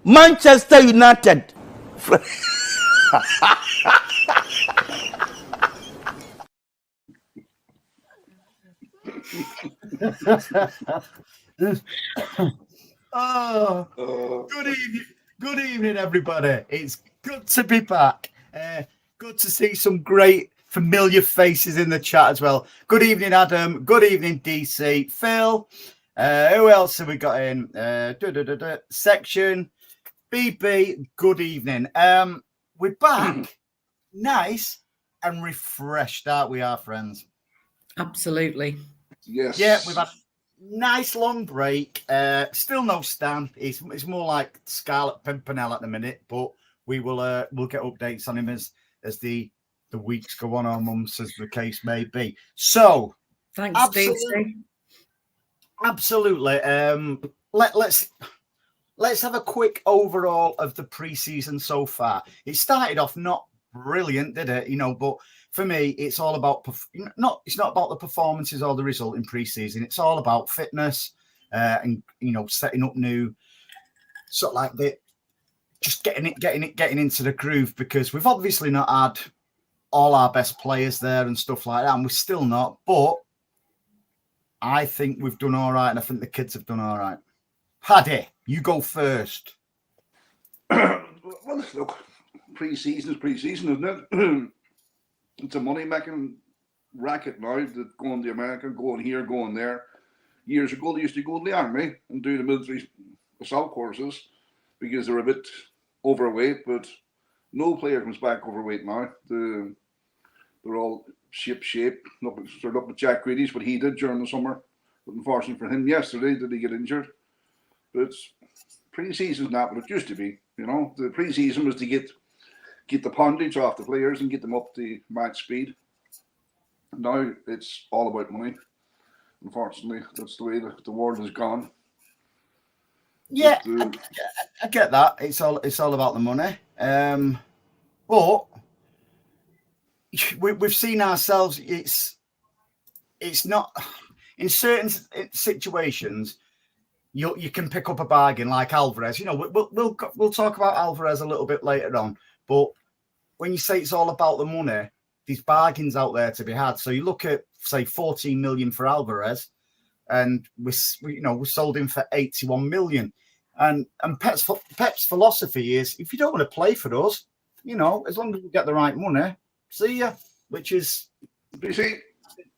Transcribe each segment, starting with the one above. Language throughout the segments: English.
Manchester United. Good evening, everybody. It's good to be back. Good to see some great familiar faces in the chat as well. Good evening, Adam. Good evening, DC. Phil. Who else have we got in? Section BB. Good evening. We're back. Nice and refreshed, aren't we, our friends? Absolutely. Yes. Yeah, we've had nice long break. Still no Stan. It's more like Scarlet Pimpernel at the minute, but we'll get updates on him as the weeks go on, or months, as the case may be. So thanks, absolutely. Let's have a quick overall of the preseason so far. It started off not brilliant, did it? But for me, it's all about it's not about the performances or the result in preseason. It's all about fitness and setting up new sort of like just getting into the groove, because we've obviously not had all our best players there and stuff like that, and we're still not. But I think we've done all right, and I think the kids have done all right. Paddy, you go first. Well, look, pre-season is pre-season, isn't it? It's a money-making racket now, that going to America, going here, going there. Years ago, they used to go to the army and do the military assault courses because they're a bit overweight, but no player comes back overweight now. They're all shape. Look at Jack Gready's, what he did during the summer. But unfortunately for him, yesterday, did he get injured? But pre-season's not what it used to be. The pre-season was to get the pondage off the players and get them up to match speed. Now it's all about money. Unfortunately, that's the way the world has gone. Yeah, I get that. It's all about the money. But we've seen ourselves. It's not in certain situations. You can pick up a bargain like Alvarez. We'll talk about Alvarez a little bit later on. But when you say it's all about the money, there's bargains out there to be had. So you look at, say, 14 million for Alvarez, and we sold him for 81 million. And Pep's philosophy is, if you don't want to play for us, as long as we get the right money, see ya. Which is, you see,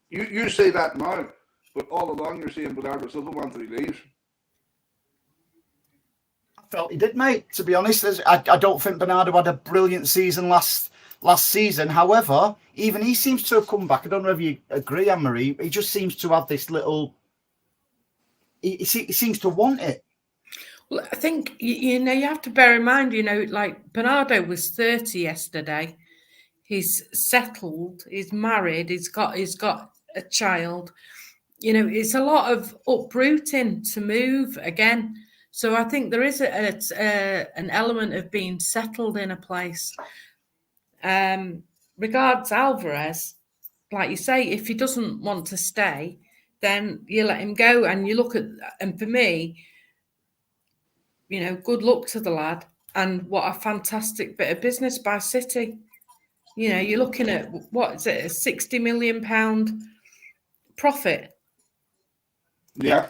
you say that now, but all along you're saying Bernardo Silva wanted to leave. Felt he did, mate. To be honest, I don't think Bernardo had a brilliant season last season. However, even he seems to have come back. I don't know if you agree, Anne-Marie. He just seems to have this little. He seems to want it. Well, I think you have to bear in mind, like Bernardo was 30 yesterday. He's settled. He's married. He's got a child. It's a lot of uprooting to move again. So I think there is an element of being settled in a place. Regards Alvarez, like you say, if he doesn't want to stay, then you let him go. And you look at, and for me, good luck to the lad. And what a fantastic bit of business by City. You're looking at, what is it, a £60 million profit. Yeah.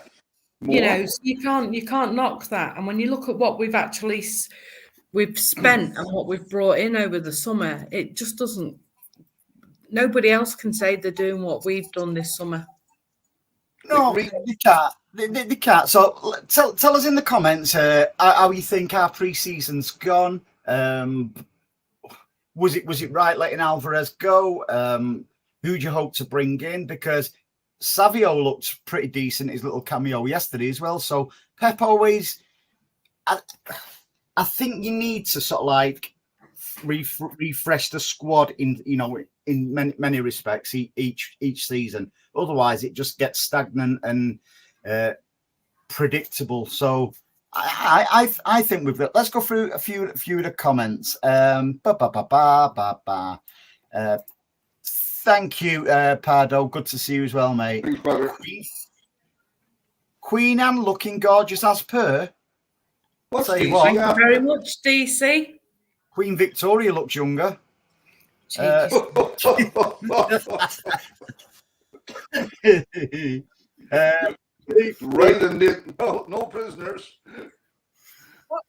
More. So you can't knock that. And when you look at what we've spent and what we've brought in over the summer, it just doesn't. Nobody else can say they're doing what we've done this summer. No, they can't. They can't. So tell us in the comments how you think our pre-season's gone. Was it right letting Alvarez go? Who do you hope to bring in? Because Savio looked pretty decent, his little cameo yesterday as well. So Pep always, I think you need to sort of like refresh the squad in many respects each season. Otherwise, it just gets stagnant and predictable. So I think we've got. Let's go through a few of the comments. Thank you, Pardo. Good to see you as well, mate. Thanks, brother. Queen Anne looking gorgeous as per. What's Tell you DC what, Thank you after? very much, DC. Queen Victoria looks younger. Jesus. Right in the no prisoners.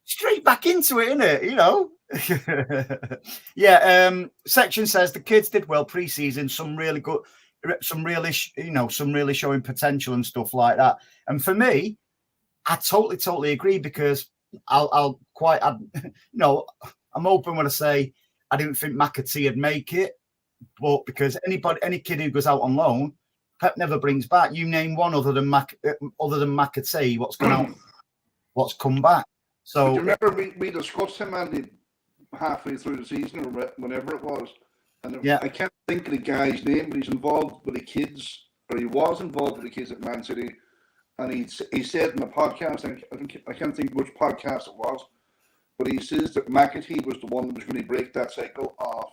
Straight back into it, innit? You know. Yeah. Section says the kids did well pre-season. Some really good, some really showing potential and stuff like that. And for me, I totally agree because I'm open when I say I didn't think McAtee would make it, but because any kid who goes out on loan, Pep never brings back. You name one other than McAtee, what's gone out, what's come back. So do you remember we discussed him, Andy, halfway through the season or whenever it was, and yeah, I can't think of the guy's name, but he's involved with the kids, or he was involved with the kids at Man City, and he said in the podcast, I can't think which podcast it was, but he says that McAtee was the one that was going to break that cycle of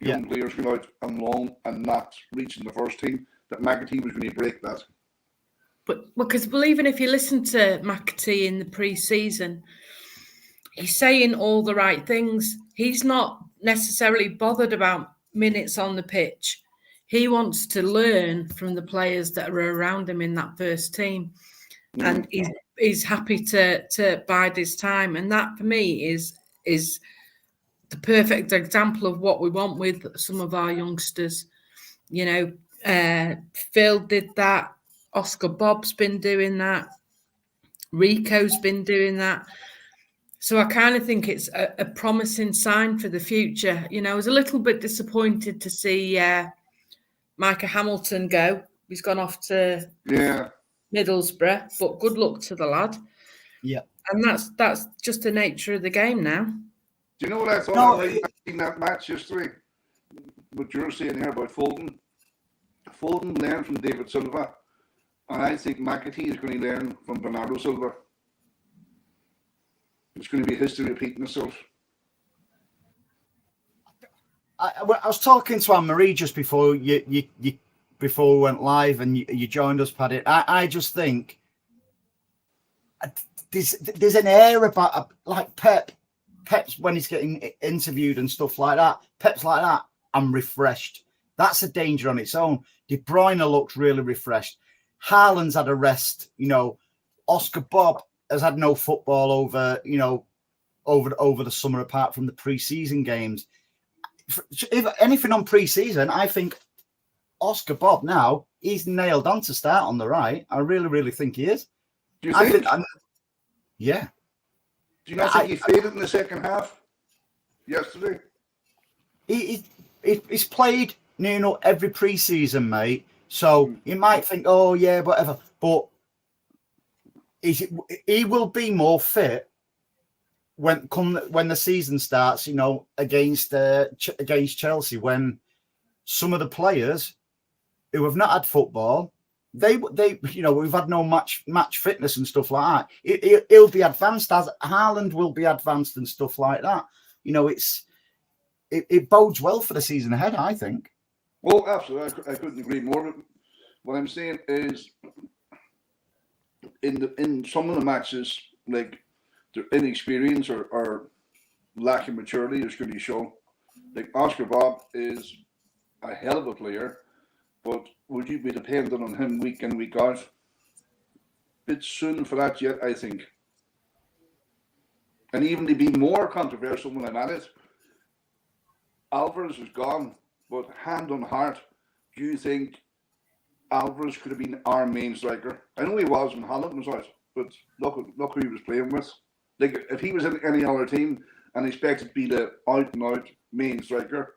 young players going out on loan and not reaching the first team. That McAtee was going to break that. But because even if you listen to McAtee in the pre-season, he's saying all the right things. He's not necessarily bothered about minutes on the pitch. He wants to learn from the players that are around him in that first team. And he's happy to bide his time. And that, for me, is the perfect example of what we want with some of our youngsters. You know, Phil did that. Oscar Bob's been doing that. Rico's been doing that. So I kind of think it's a promising sign for the future. You know, I was a little bit disappointed to see Micah Hamilton go. He's gone off to Middlesbrough, but good luck to the lad. Yeah. And that's just the nature of the game now. Do you know what I thought in that match yesterday? What you're saying here about Foden. Foden learned from David Silva, and I think McAtee is going to learn from Bernardo Silva. It's going to be history repeating itself. I was talking to Anne-Marie just before before we went live, and you joined us, Paddy. I just think there's an air about like Pep's when he's getting interviewed and stuff like that. Pep's like that. I'm refreshed. That's a danger on its own. De Bruyne looks really refreshed. Haaland's had a rest. You know, Oscar Bob has had no football over the summer apart from the pre-season games. If anything on pre-season, I think Oscar Bob now, he's nailed on to start on the right. I really, really think he is. Do you think? Yeah. Do you not think he faded in the second half yesterday? He's played every pre-season, mate. So you might think, oh yeah, whatever. But he will be more fit when the season starts. Against Chelsea, when some of the players who have not had football, we've had no match fitness and stuff like that. He'll be advanced, as Haaland will be advanced and stuff like that. It bodes well for the season ahead, I think. Well, absolutely, I couldn't agree more. What I'm saying is, in some of the matches, like their inexperience or lack of maturity is going to show. Like Oscar Bob is a hell of a player, but would you be dependent on him week in, week out? Bit soon for that yet, I think. And even to be more controversial when I'm at it, Alvarez is gone, but hand on heart, do you think Alvarez could have been our main striker? I know he was when Haaland was out, but look who he was playing with. Like, if he was in any other team and expected to be the out-and-out main striker,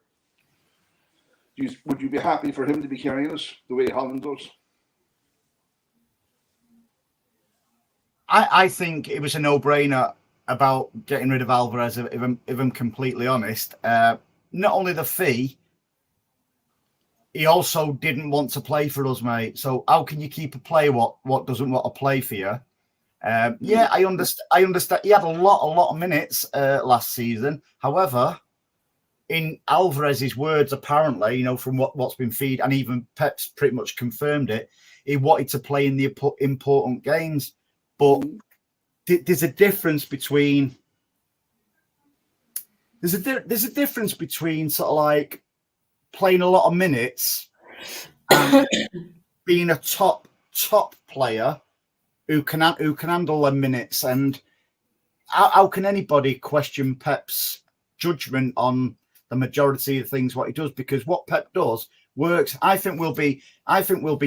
would you be happy for him to be carrying us the way Haaland does? I think it was a no-brainer about getting rid of Alvarez, if I'm completely honest. Not only the fee, he also didn't want to play for us, mate. So how can you keep a player what doesn't want to play for you? Yeah, I understand. He had a lot of minutes last season. However, in Alvarez's words, apparently, from what's been feed, and even Pep's pretty much confirmed it, he wanted to play in the important games. But there's a difference between there's a difference between sort of like playing a lot of minutes and being a top player who can handle the minutes. And how can anybody question Pep's judgment on the majority of things what he does? Because what Pep does works. I think we'll be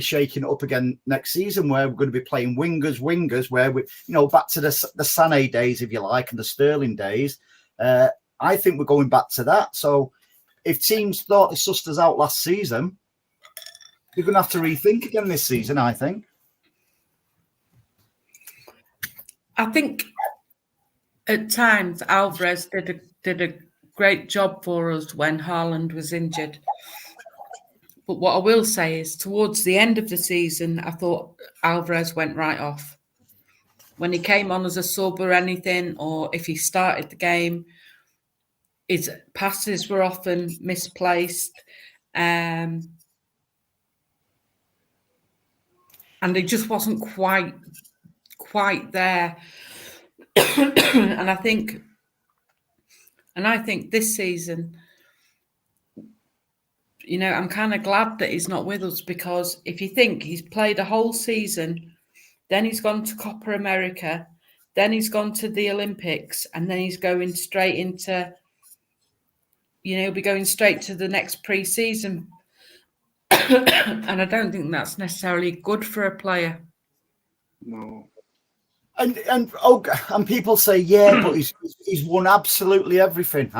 shaking it up again next season, where we're going to be playing wingers, where we, back to the Sané days, if you like, and the Sterling days. I think we're going back to that. So if teams thought they sussed us out last season, they're going to have to rethink again this season, I think. I think at times Alvarez did a great job for us when Haaland was injured. But what I will say is, towards the end of the season, I thought Alvarez went right off. When he came on as a sub or anything, or if he started the game, his passes were often misplaced. And he just wasn't quite there. And I think this season, I'm kind of glad that he's not with us, because if you think he's played a whole season, then he's gone to Copa America, then he's gone to the Olympics, and then he's going straight into, he'll be going straight to the next pre-season. And I don't think that's necessarily good for a player. No. And people say, yeah, but he's won absolutely everything.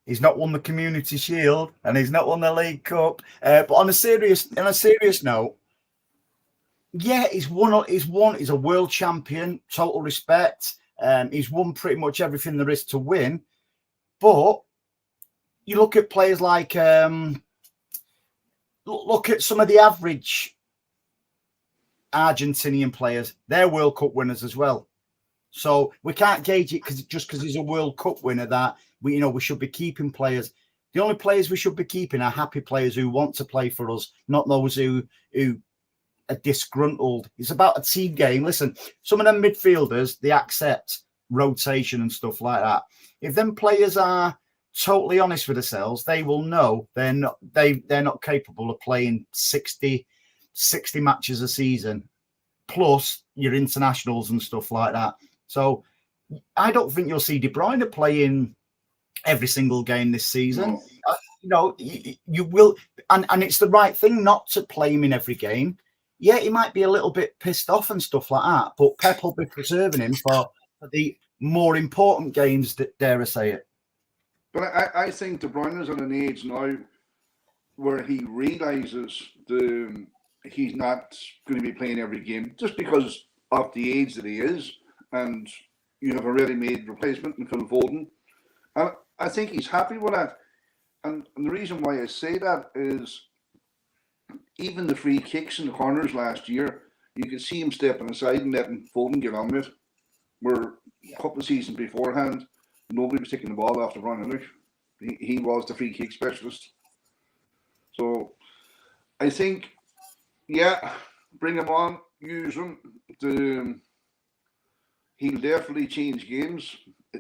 He's not won the Community Shield and he's not won the League Cup. But on a serious note, yeah, he's won. He's a world champion. Total respect. He's won pretty much everything there is to win. But you look at players like look at some of the average Argentinian players. They're World Cup winners as well. So we can't gauge it because he's a World Cup winner that we should be keeping players. The only players we should be keeping are happy players who want to play for us, not those who are disgruntled. It's about a team game. Listen, some of them midfielders, they accept rotation and stuff like that. If them players are totally honest with themselves, they will know they're not capable of playing 60 matches a season, plus your internationals and stuff like that. So I don't think you'll see De Bruyne playing every single game this season. You will, and it's the right thing not to play him in every game. Yeah, he might be a little bit pissed off and stuff like that, but Pep will be preserving him for the more important games, dare I say it. But I think De Bruyne is at an age now where he realises he's not going to be playing every game just because of the age that he is, and you have a ready-made replacement in Phil Foden. And I think he's happy with that. And the reason why I say that is even the free kicks in the corners last year, you could see him stepping aside and letting Foden get on with it. Where a couple of seasons beforehand, nobody was taking the ball after Ronald. He was the free kick specialist. So I think, yeah, bring him on, use him. He'll definitely change games,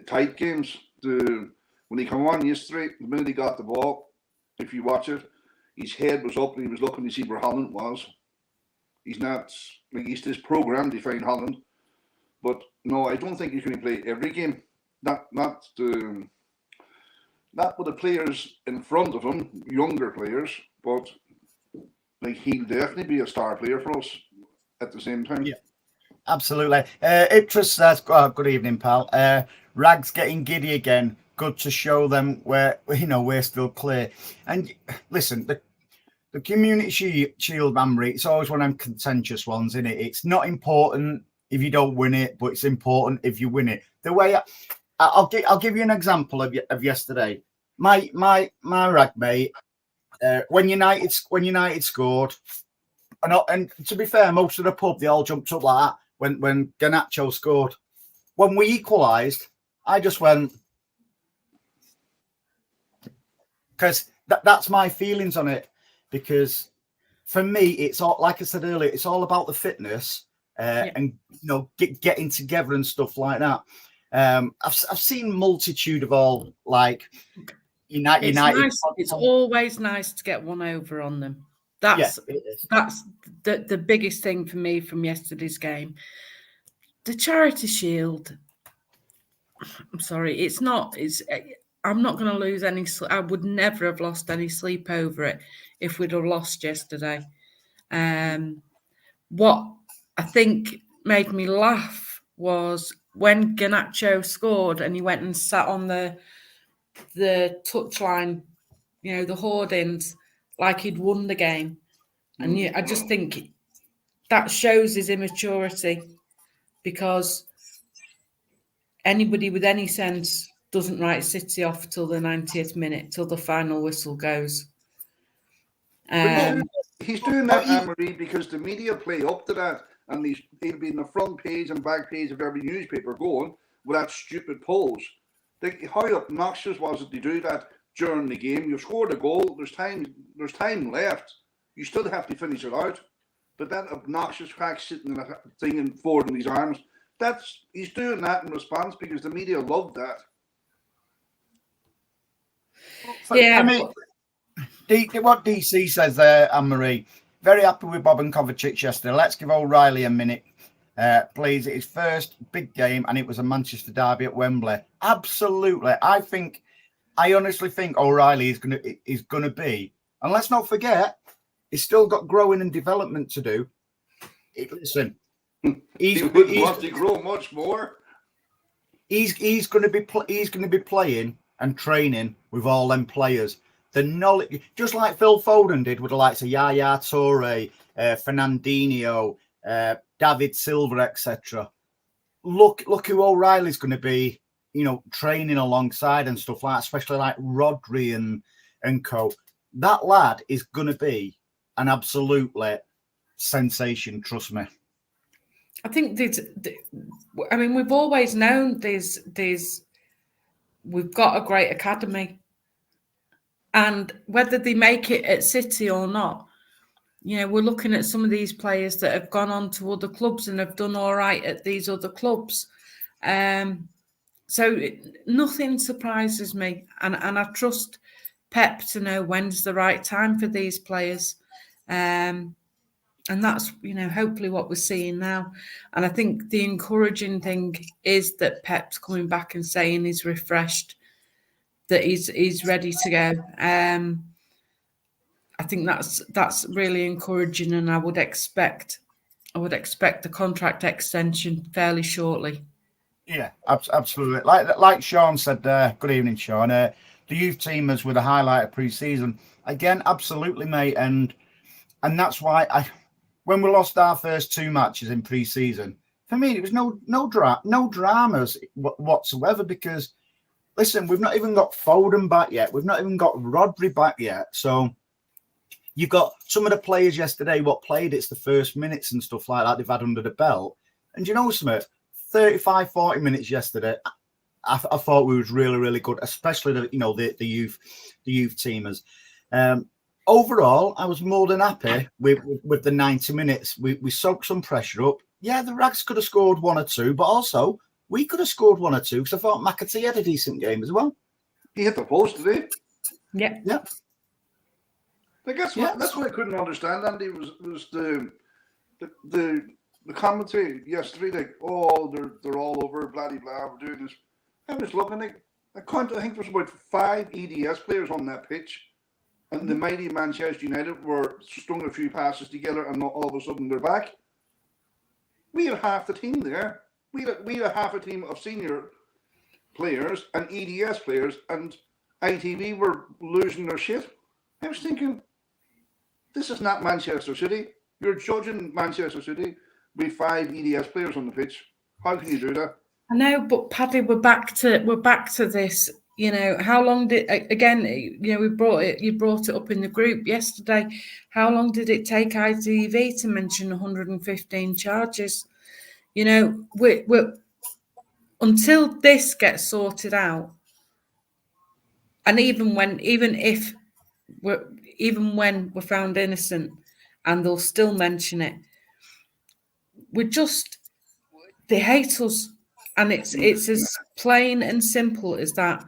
tight games. When he came on yesterday, the minute he got the ball, if you watch it, his head was up and he was looking to see where Haaland was. He's not, he's just programmed to find Haaland. But no, I don't think he's going to play every game. Not with the players in front of him, younger players, but he'll definitely be a star player for us at the same time. Yeah, absolutely. Iptris says, good evening, pal. Rags getting giddy again. Good to show them where we're still clear. And listen, the Community Shield, Mamre, it's always one of them contentious ones, isn't it? It's not important if you don't win it, but it's important if you win it. The way I'll give you an example of yesterday. My rag mate, when United scored, and to be fair, most of the pub they all jumped up like that when Garnacho scored. When we equalised, I just went, because that's my feelings on it. Because for me, it's all, like I said earlier, it's all about the fitness and getting together and stuff like that. I've seen multitude of all like United. Nice. It's always nice to get one over on them. That's the biggest thing for me from yesterday's game. The Charity Shield. I'm sorry, it's not. I'm not going to lose any. I would never have lost any sleep over it if we'd have lost yesterday. What I think made me laugh was when Garnacho scored and he went and sat on the touchline, the hoardings, like he'd won the game. And I just think that shows his immaturity, because anybody with any sense doesn't write City off till the 90th minute, till the final whistle goes. He's doing that, Anne-Marie, because the media play up to that, and he'll be in the front page and back page of every newspaper going with that stupid pose. How obnoxious was it to do that during the game? You've scored a goal. There's time left. You still have to finish it out. But that obnoxious crack sitting in a thing and folding his arms, he's doing that in response because the media love that. Yeah. I mean, what DC says there, Anne-Marie, very happy with Bob and Kovacic yesterday. Let's give O'Reilly a minute, please. It's his first big game, and it was a Manchester derby at Wembley. Absolutely. I honestly think O'Reilly is gonna be, and let's not forget, he's still got growing and development to do. Listen, he wouldn't want to grow much more. He's going to be playing and training with all them players. The knowledge, just like Phil Foden did with the likes of Yaya Toure, Fernandinho, David Silva, etc. Look who O'Reilly's going to be, training alongside and stuff like that, especially like Rodri and co. That lad is going to be an absolutely sensation, trust me. I think we've always known we've got a great academy, and whether they make it at City or not, we're looking at some of these players that have gone on to other clubs and have done all right at these other clubs. So nothing surprises me, and I trust Pep to know when's the right time for these players. And that's, hopefully what we're seeing now. And I think the encouraging thing is that Pep's coming back and saying he's refreshed, that he's ready to go. I think that's really encouraging, and I would expect the contract extension fairly shortly. Yeah, absolutely. Like Sean said there, good evening, Sean. The youth teamers were the highlight of pre-season. Again, absolutely, mate. And that's why when we lost our first two matches in pre-season, for me, it was no dramas whatsoever, because, listen, we've not even got Foden back yet. We've not even got Rodri back yet. So you've got some of the players yesterday, it's the first minutes and stuff like that they've had under the belt. And you know something? 35, 40 minutes yesterday, I thought we was really, really good, especially the youth teamers. Overall, I was more than happy with the 90 minutes. We soaked some pressure up. Yeah, the Rags could have scored one or two, but also we could have scored one or two, because I thought McAtee had a decent game as well. He hit the post today. Yeah. Yeah. That's what I couldn't understand, Andy, was the commentary yesterday, like, they're all over, blah, blah, blah, we're doing this. I was looking, I think there's about 5 EDS players on that pitch. And the mighty Manchester United were strung a few passes together, and all of a sudden they're back. We had half the team there. We had half a team of senior players and EDS players, and ITV were losing their shit. I was thinking, this is not Manchester City. You're judging Manchester City with 5 EDS players on the pitch. How can you do that? I know, but Paddy, we're back to this. How long did, again, you brought it up in the group yesterday. How long did it take ITV to mention 115 charges? We're until this gets sorted out, and even when we're found innocent, and they'll still mention it, they hate us, and it's as plain and simple as that.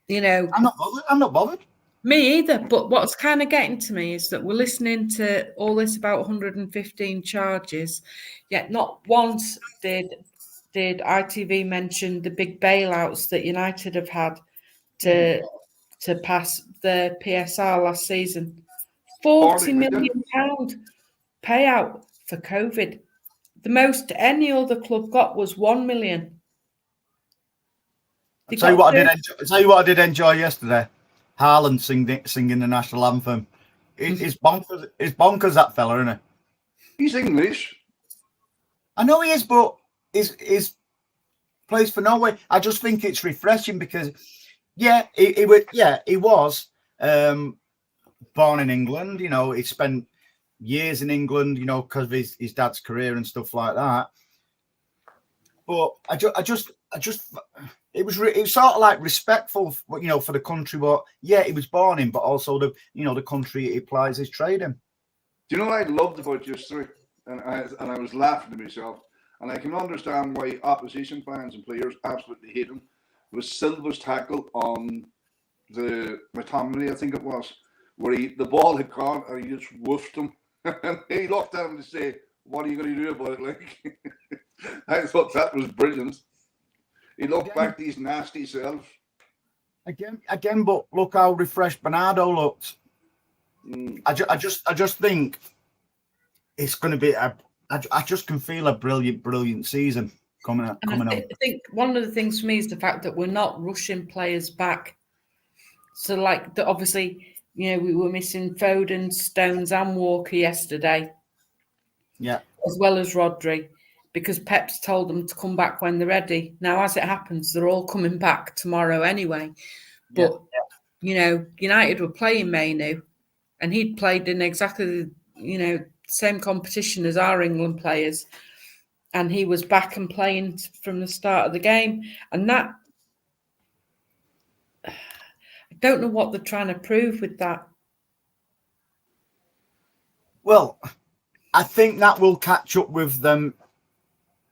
You know, I'm not bothered. Me either. But what's kind of getting to me is that we're listening to all this about 115 charges, yet not once did ITV mention the big bailouts that United have had to pass the PSR last season. £40 million payout for COVID. The most any other club got was £1 million. I'll tell you what I did enjoy yesterday. Haaland singing the national anthem. It's bonkers. It's bonkers, that fella, isn't it? He's English. I know he is, but he's plays for Norway. I just think it's refreshing because, he was born in England. You know, he spent years in England. You know, because of his dad's career and stuff like that. But I just. It was sort of like respectful, you know, for the country. But he was born in, but also the country he applies his trade in. Do you know what I loved about yesterday? And I was laughing to myself. And I can understand why opposition fans and players absolutely hate him. It was Silva's tackle on the McTominay, I think it was, where the ball had gone and he just woofed him. And he looked at him to say, "What are you going to do about it?" Like, I thought that was brilliant. He looked back to his nasty self. Again, but look how refreshed Bernardo looked. I just think it's going to be I just can feel a brilliant season coming up. I think one of the things for me is the fact that we're not rushing players back. So, like, obviously, you know, we were missing Foden, Stones, and Walker yesterday. Yeah, as well as Rodri, because Pep's told them to come back when they're ready. Now, as it happens, they're all coming back tomorrow anyway. But, you know, United were playing Mainu, and he'd played in exactly, you know, same competition as our England players. And he was back and playing from the start of the game. And that, I don't know what they're trying to prove with that. Well, I think that will catch up with them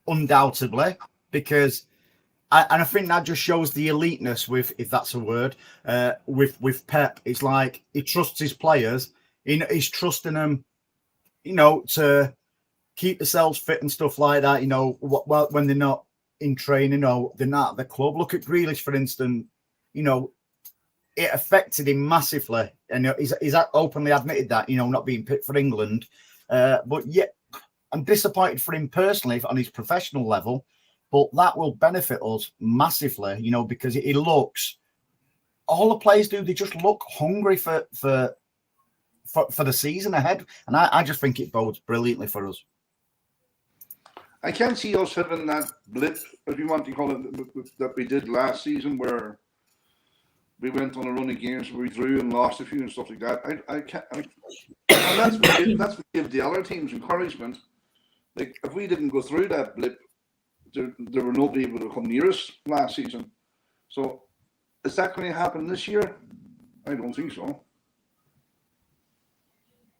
undoubtedly, because I think that just shows the eliteness, with, if that's a word, with Pep. It's like he trusts his players. He's trusting them, you know, to keep themselves fit and stuff like that. You know, when they're not in training or they're not at the club. Look at Grealish, for instance. You know, it affected him massively, and he's openly admitted that, you know, not being picked for England. But yet, I'm disappointed for him personally on his professional level, but that will benefit us massively, you know, because he looks, all the players do, they just look hungry for the season ahead. And I just think it bodes brilliantly for us. I can't see us having that blip, if you want to call it, that we did last season, where we went on a run of games where we drew and lost a few and stuff like that. And that's what give the other teams encouragement. Like, if we didn't go through that blip, there were nobody able to come near us last season. So, is that going to happen this year? I don't think so.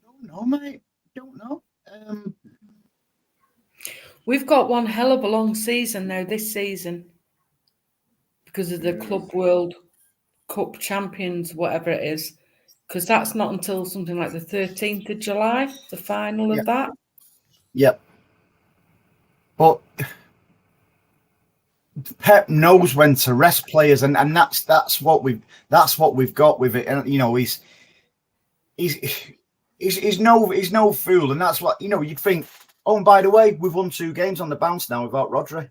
Don't know, mate. Don't know. We've got one hell of a long season now this season because of the Club World Cup Champions, whatever it is, because that's not until something like the 13th of July, the final of that. Yep. But Pep knows when to rest players, and that's what we've got with it. And you know, he's no fool, and that's what, you know, you'd think. Oh, and by the way, we've won 2 games on the bounce now without Rodri.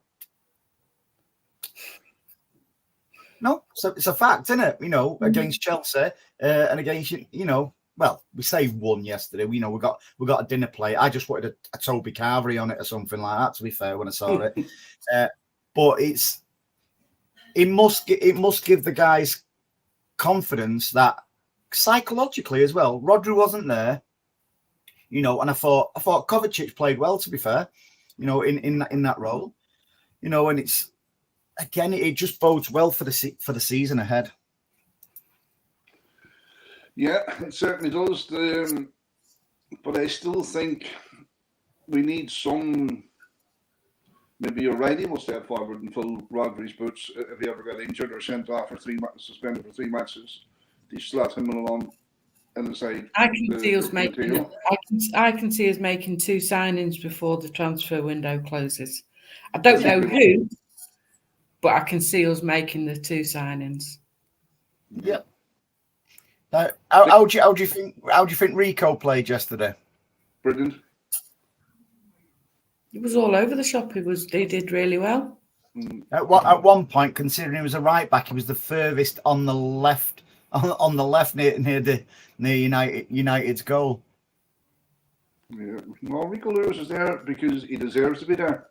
No, so it's a fact, isn't it? You know, against Chelsea and against, you know, well, we say won yesterday. We know we got a dinner plate. I just wanted a Toby Carvery on it or something like that, to be fair, when I saw it. But it must give the guys confidence that psychologically as well. Rodri wasn't there, you know, and I thought Kovacic played well, to be fair, you know, in that role, you know, and it's, again, it just bodes well for the season ahead. Yeah, it certainly does. But I still think we need some. Maybe O'Reilly will step forward and fill Rodri's boots if he ever got injured or sent off for 3 months, suspended for 3 matches. They slot him along in the side. I can see us making. I can see us making 2 signings before the transfer window closes. I don't know who, but I can see us making the 2 signings. Yep. How do you think Rico played yesterday? Brilliant. He was all over the shop. He did really well. At one point, considering he was a right back, he was the furthest on the left near United's goal. Yeah. No, Rico Lewis is there because he deserves to be there.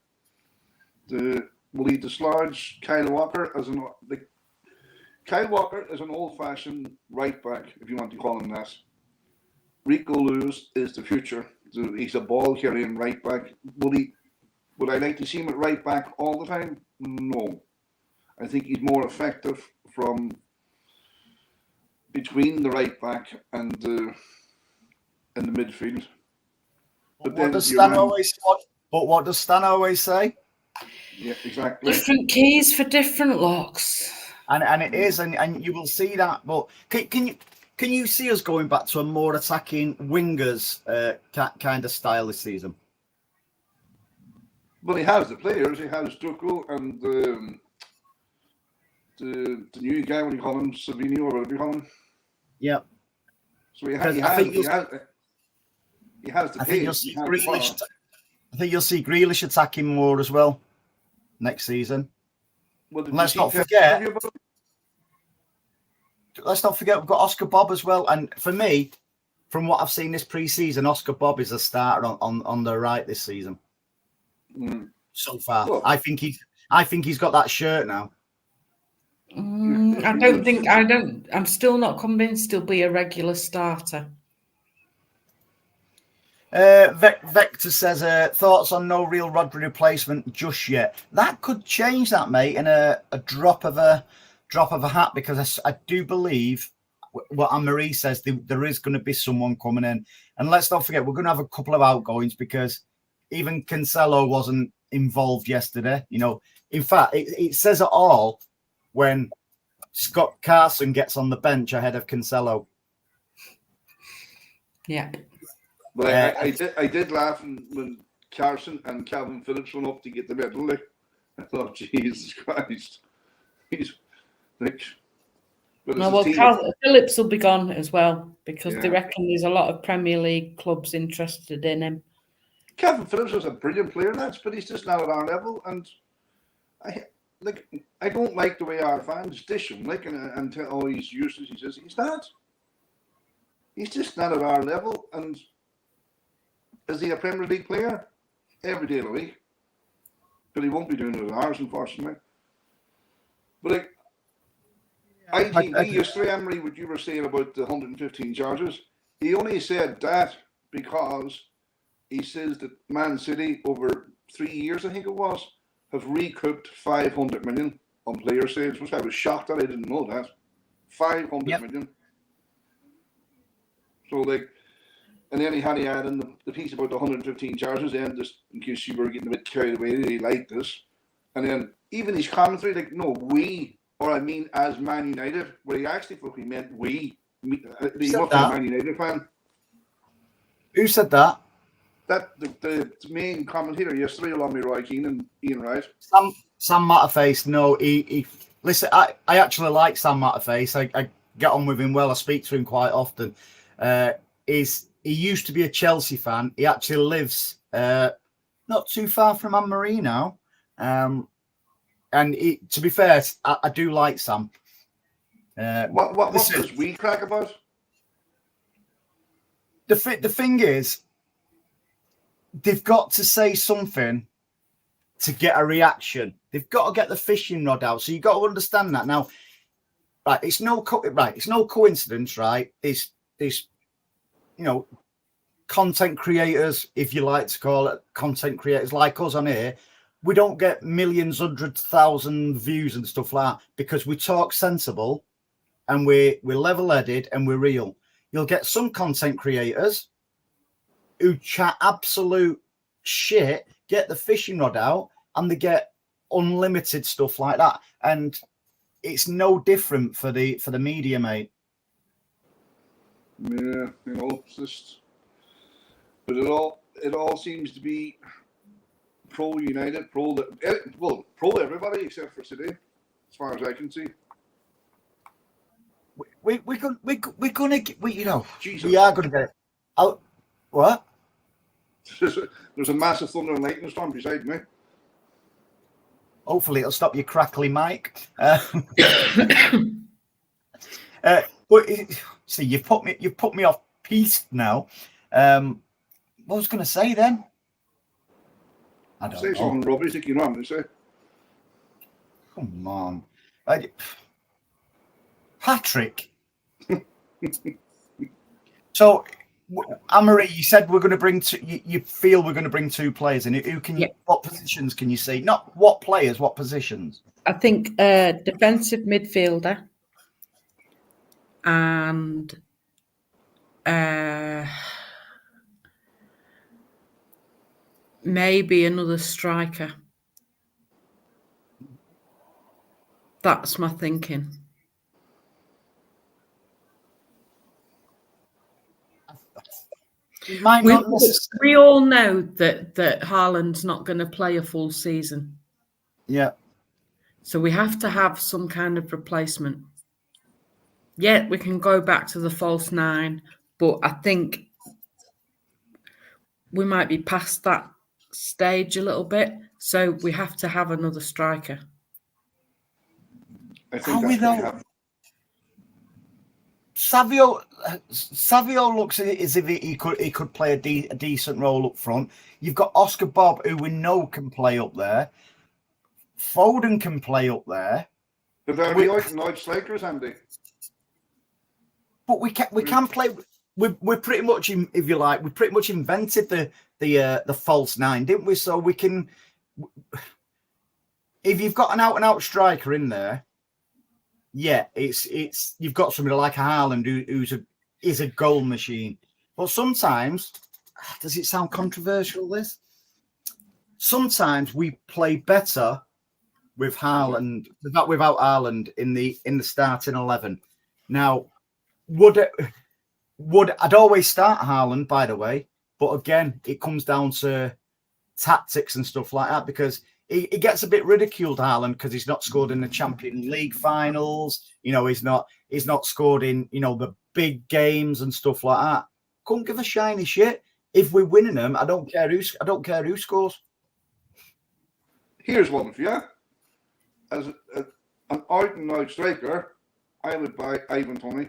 Will he dislodge Kyle Walker Kyle Walker is an old-fashioned right back, if you want to call him that. Rico Lewis is the future. He's a ball-carrying right back. Would I like to see him at right back all the time? No. I think he's more effective from between the right back and the midfield. But what does Stan always say? Yeah, exactly. Different keys for different locks. And it is, and you will see that. But can you see us going back to a more attacking wingers kind of style this season? Well, he has the players. He has Ducko and the new guy, what do you call him, Savino or whatever you call him. Yeah. So he has the pace. I think you'll see Grealish attacking more as well next season. Well, let's not forget we've got Oscar Bob as well. And for me, from what I've seen this pre-season, Oscar Bob is a starter on the right this season. So far, well, I think he's got that shirt now. I'm still not convinced he'll be a regular starter. Vector says, thoughts on no real Rodri replacement just yet. That could change that, mate, in a drop of a hat, because I do believe what Anne-Marie says, there is going to be someone coming in. And let's not forget, we're going to have a couple of outgoings, because even Cancelo wasn't involved yesterday. You know, in fact, it says it all when Scott Carson gets on the bench ahead of Cancelo. Yeah. But I did laugh when Carson and Calvin Phillips went up to get the medal. I thought, Jesus Christ. He's like... Phillips will be gone as well, because they reckon there's a lot of Premier League clubs interested in him. Calvin Phillips was a brilliant player, lads, but he's just not at our level. And I don't like the way our fans dish him, and tell, oh, he's useless. He says he's not. He's just not at our level. And is he a Premier League player? Every day of the week. But he won't be doing it at ours, unfortunately. But ITV yesterday, Emery, what you were saying about the 115 charges, he only said that because he says that Man City, over 3 years, I think it was, have recouped 500 million on player sales, which I was shocked that I didn't know that. 500 million. So, and then he had to add in the piece about the 115 charges, then just in case you were getting a bit carried away, he liked this. And then even his commentary, as Man United, where he actually thought he meant we. He must be a Man United fan. Who said that? That the main commentator yesterday, along with Roy Keane and Ian Wright. Sam Matterface. No, he listen. I actually like Sam Matterface. I get on with him well. I speak to him quite often. He used to be a Chelsea fan. He actually lives not too far from Anne-Marie now. And to be fair, I do like Sam. What does we crack about? The thing is, they've got to say something to get a reaction. They've got to get the fishing rod out. So you've got to understand that. Now, right, it's no coincidence, right? It's content creators, if you like to call it, content creators like us on here. We don't get millions, 100,000 views and stuff like that because we talk sensible and we're level-headed and we're real. You'll get some content creators who chat absolute shit, get the fishing rod out, and they get unlimited stuff like that. And it's no different for the media, mate. Yeah, it's just, but it all seems to be pro United, pro everybody except for today, as far as I can see. We're gonna get, Jesus. we are gonna get it out. What? There's a massive thunder and lightning storm beside me. Hopefully, it'll stop your crackly mic. See, you've put me off piste now. What was I going to say then? I don't know. Say something rubbish, think you know what I'm going to say. Come on, Patrick. So, Anne-Marie, you said we're going to bring two. You feel we're going to bring two players in. Who can? Yeah. What positions can you see? Not what players, what positions? I think defensive midfielder and maybe another striker. That's my thinking. We all know that Haaland's not going to play a full season. Yeah. So we have to have some kind of replacement. Yeah, we can go back to the false nine, but I think we might be past that stage a little bit. So we have to have another striker. I think Savio looks as if he could play a decent role up front. You've got Oscar Bob, who we know can play up there. Foden can play up there. But they're the strikers, Andy. But we can play. We're pretty much, if you like, we pretty much invented the false nine, didn't we? So we can. If you've got an out and out striker in there, yeah, it's you've got somebody like Haaland who is a goal machine. But sometimes, does it sound controversial? This sometimes we play better with Haaland, without Haaland in the starting 11. Now, would I'd always start Haaland, by the way, but again, it comes down to tactics and stuff like that, because he gets a bit ridiculed, Haaland, because he's not scored in the Champions League finals. He's not scored in the big games and stuff like that. Couldn't give a shiny shit. If we're winning them, I don't care who scores. Here's one for you. As an out and out striker, I would buy Ivan Toney.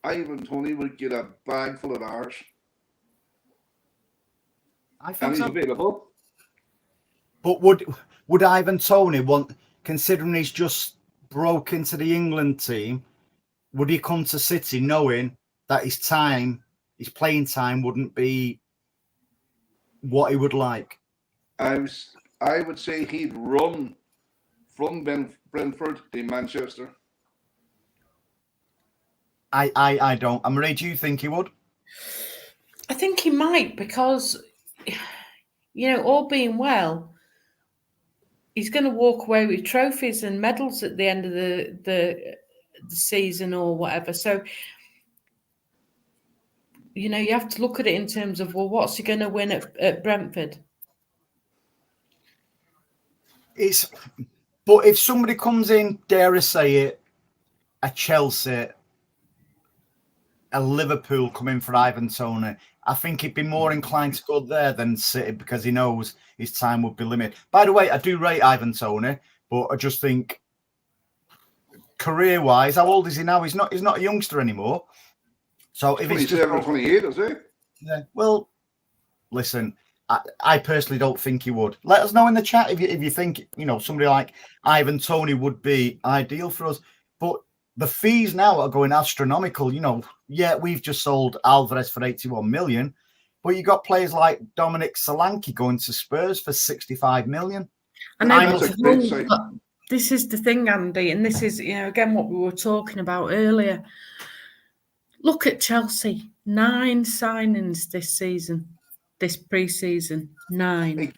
Ivan Toney would get a bag full of ours. I think and he's so. available. But would Ivan Toney want, considering he's just broke into the England team, would he come to City knowing that his playing time wouldn't be what he would like? I would say he'd run from Brentford to Manchester. I don't. Anne-Marie, do you think he would? I think he might, because, all being well, he's going to walk away with trophies and medals at the end of the season or whatever. So, you have to look at it in terms of, well, what's he going to win at Brentford? But if somebody comes in, dare I say it, a Chelsea, a Liverpool coming for Ivan Toney, I think he'd be more inclined to go there than City, because he knows his time would be limited. By the way, I do rate Ivan Toney, but I just think career-wise, how old is he now? He's not a youngster anymore. So if he's 28, is he? Yeah. Well, listen, I personally don't think he would. Let us know in the chat if you think somebody like Ivan Toney would be ideal for us. But the fees now are going astronomical. Yeah, we've just sold Alvarez for 81 million, but you got players like Dominic Solanke going to Spurs for 65 million. I know, but this is the thing, Andy, and this is, again, what we were talking about earlier. Look at Chelsea, 9 signings this season. this pre-season. 9.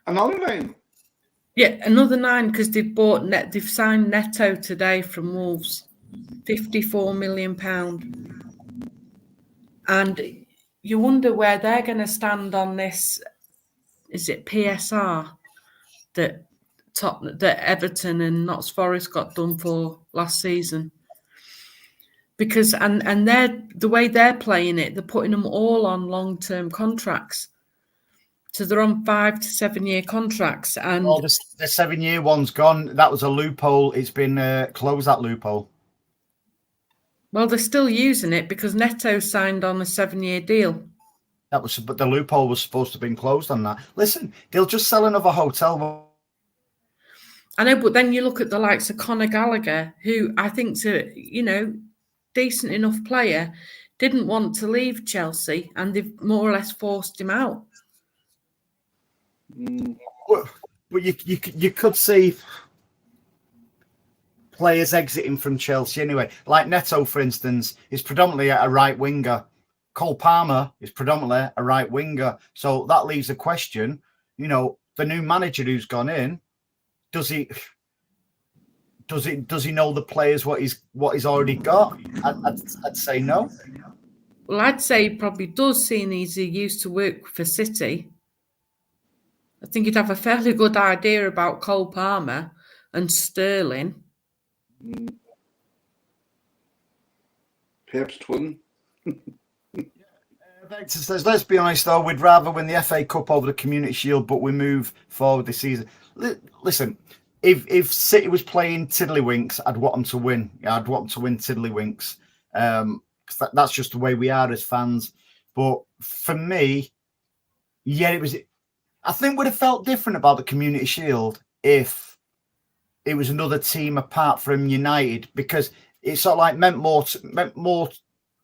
Another 9. Yeah, another 9 because they've signed Neto today from Wolves, £54 million. And you wonder where they're going to stand on this. Is it PSR that Everton and Notts Forest got done for last season? Because and they're the way they're playing it, they're putting them all on long-term contracts. So they're on 5 to 7 year contracts, and the 7 year one's gone. That was a loophole. It's been closed, that loophole. Well, they're still using it because Neto signed on a 7 year deal. But the loophole was supposed to have been closed on that. Listen, they'll just sell another hotel. I know, but then you look at the likes of Conor Gallagher, who I think's a decent enough player, didn't want to leave Chelsea, and they've more or less forced him out. But you could see players exiting from Chelsea anyway. Like Neto, for instance, is predominantly a right winger. Cole Palmer is predominantly a right winger. So that leaves a question, the new manager who's gone in, does he know the players what he's already got? I'd say no. Well, I'd say he probably does, seeing he used to work for City. I think he'd have a fairly good idea about Cole Palmer and Sterling. Pep's twin. Vector says, let's be honest though, we'd rather win the FA Cup over the Community Shield, but we move forward this season. Listen, if City was playing Tiddlywinks, I'd want them to win. I'd want them to win Tiddlywinks. Because that's just the way we are as fans. But for me, I think would have felt different about the Community Shield if it was another team apart from United, because it sort of like meant more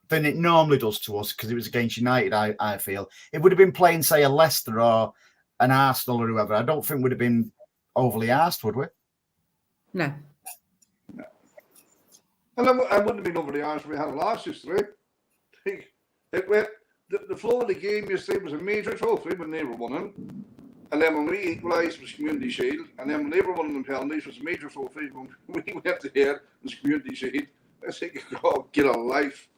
than it normally does to us because it was against United. I feel it would have been playing, say, a Leicester or an Arsenal or whoever. I don't think would have been overly asked, would we? No. And I wouldn't have been overly asked if we had a loss yesterday. The flow of the game yesterday was a major trophy when they were winning. And then when we equalised, it was Community Shield. And then when they were winning them penalties, it was a major trophy. When we went ahead, it was Community Shield. I think, oh, get a life.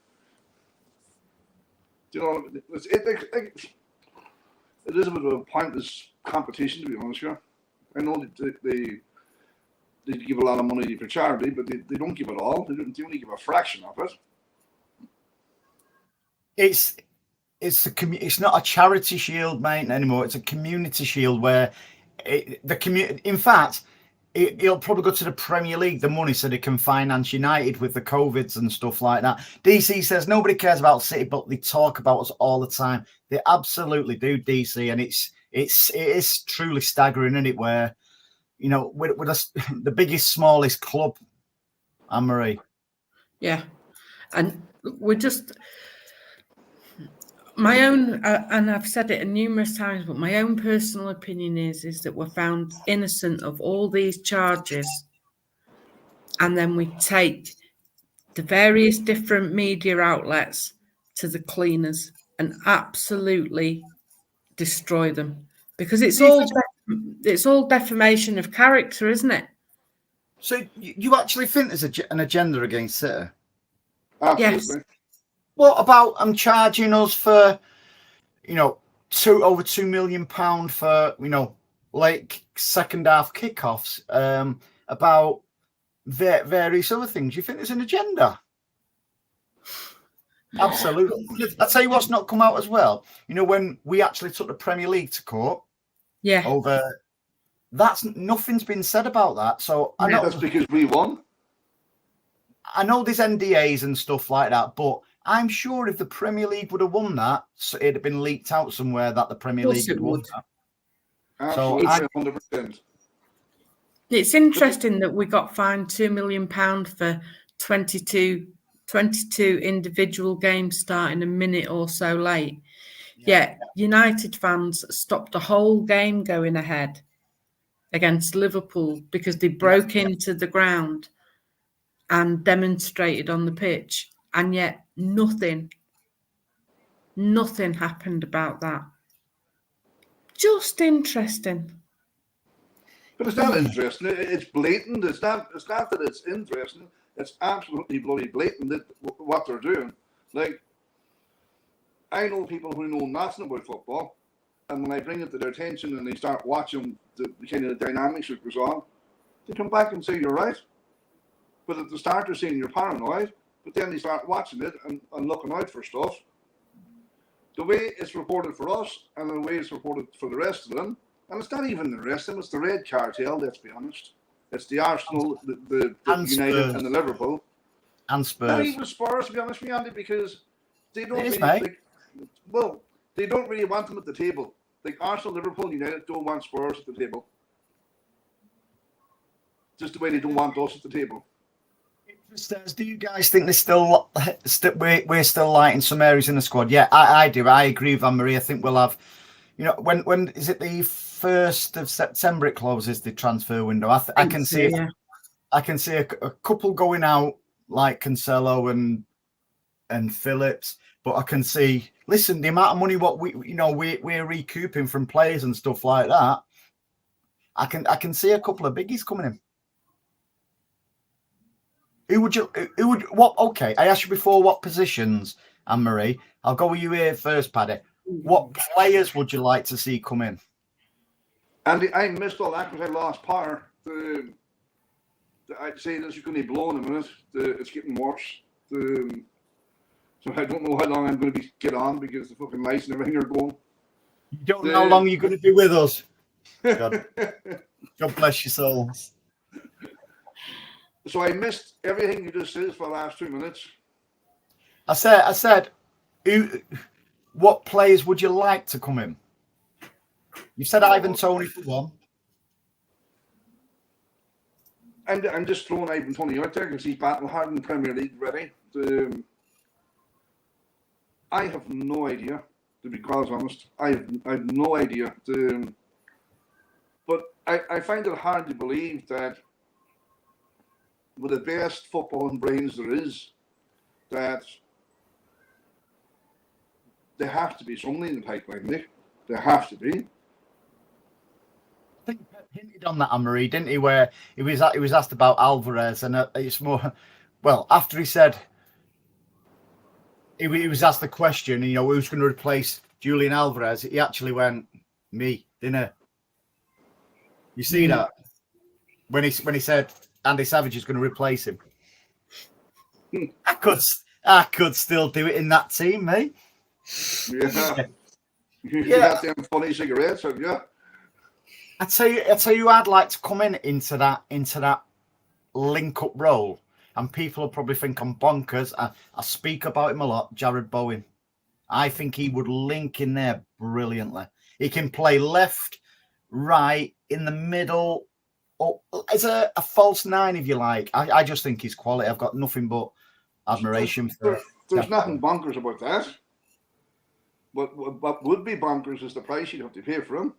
It is a bit of a pointless competition, to be honest with you. I know they give a lot of money for charity, but they don't give it all. They only give a fraction of it. It's not a charity shield, mate, anymore. It's a community shield where the community. In fact, it'll probably go to the Premier League, the money, so they can finance United with the COVIDs and stuff like that. DC says nobody cares about City, but they talk about us all the time. They absolutely do, DC, and it is truly staggering, isn't it? Where we're the biggest, smallest club, Anne-Marie. Yeah, and we're just. My own, and I've said it numerous times, but my own personal opinion is that we're found innocent of all these charges, and then we take the various different media outlets to the cleaners and absolutely destroy them, because it's all defamation of character, isn't it? So you actually think there's an agenda against City? Absolutely. Yes. What about charging us for, over £2 million for, like second half kickoffs, about various other things? You think there's an agenda? Absolutely. I'll tell you what's not come out as well. When we actually took the Premier League to court, nothing's been said about that. So I know that's because we won. I know there's NDAs and stuff like that, but I'm sure if the Premier League would have won that, it'd have been leaked out somewhere that the Premier League had won that. Absolutely, 100%. It's interesting that we got fined £2 million for 22 individual games starting a minute or so late. Yet United fans stopped the whole game going ahead against Liverpool because they broke into the ground and demonstrated on the pitch, and yet nothing happened about that. just interesting. But it's not interesting. It's blatant. It's not that it's interesting. It's absolutely bloody blatant what they're doing. Like, I know people who know nothing about football, and when I bring it to their attention and they start watching the kind of dynamics that goes on, they come back and say you're right. But at the start they're saying you're paranoid, but then they start watching it and looking out for stuff. The way it's reported for us and the way it's reported for the rest of them, and it's not even the rest of them, it's the Red Cartel, let's be honest. It's the Arsenal, the United and the Liverpool. And Spurs. Not even Spurs, to be honest with you, Andy, because they don't they don't really want them at the table. Like Arsenal, Liverpool, United don't want Spurs at the table. Just the way they don't want us at the table. Do you guys think we're still lighting some areas in the squad? Yeah, I do. I agree with Anne-Marie. I think we'll have, when is it, the 1st of September it closes, the transfer window? I can see a couple going out like Cancelo and Phillips, but I can see, listen, the amount of money what we're recouping from players and stuff like that. I can see a couple of biggies coming in. Okay, I asked you before what positions, Anne-Marie. I'll go with you here first, Paddy. What players would you like to see come in? Andy, I missed all that because I lost power. I'd say this is going to be blown in a minute. It's getting worse. So I don't know how long I'm going to get on because the fucking lights and everything are going. You don't know how long you're going to be with us. God bless your souls. So I missed everything you just said for the last 2 minutes. I said, what players would you like to come in? You said Ivan Toney for one. I'm just throwing Ivan Toney out there because he's battle hard in the Premier League ready. I have no idea, to be quite honest. I have no idea. But I find it hard to believe that with the best footballing brains there is, that there have to be something in the pipeline, Nick. There have to be. I think Pep hinted on that, Anne-Marie, didn't he? Where he was asked about Alvarez, and it's more. Well, after he said he was asked the question, who's going to replace Julian Alvarez? He actually went, me, didn't he? You see that when he said Andy Savage is going to replace him. I could still do it in that team, mate. Yeah. You got them funny cigarettes, have you? I tell you, I'd like to come into that link-up role, and people will probably think I'm bonkers. I speak about him a lot, Jared Bowen. I think he would link in there brilliantly. He can play left, right, in the middle, or as a false nine, if you like. I just think he's quality. I've got nothing but admiration for it. There's nothing bonkers about that. But what would be bonkers is the price you'd have to pay for him.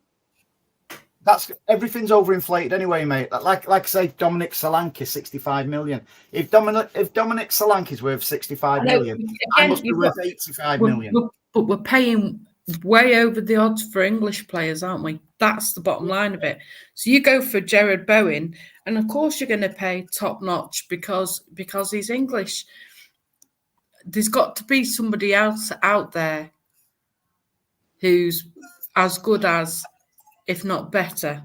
Everything's overinflated anyway, mate. Like I say, Dominic Solanke, 65 million. If Dominic Solanke's worth 65 million, I must be worth 85 million. But we're paying way over the odds for English players, aren't we? That's the bottom line of it. So you go for Jared Bowen, and of course you're going to pay top notch because he's English. There's got to be somebody else out there who's as good as, if not better,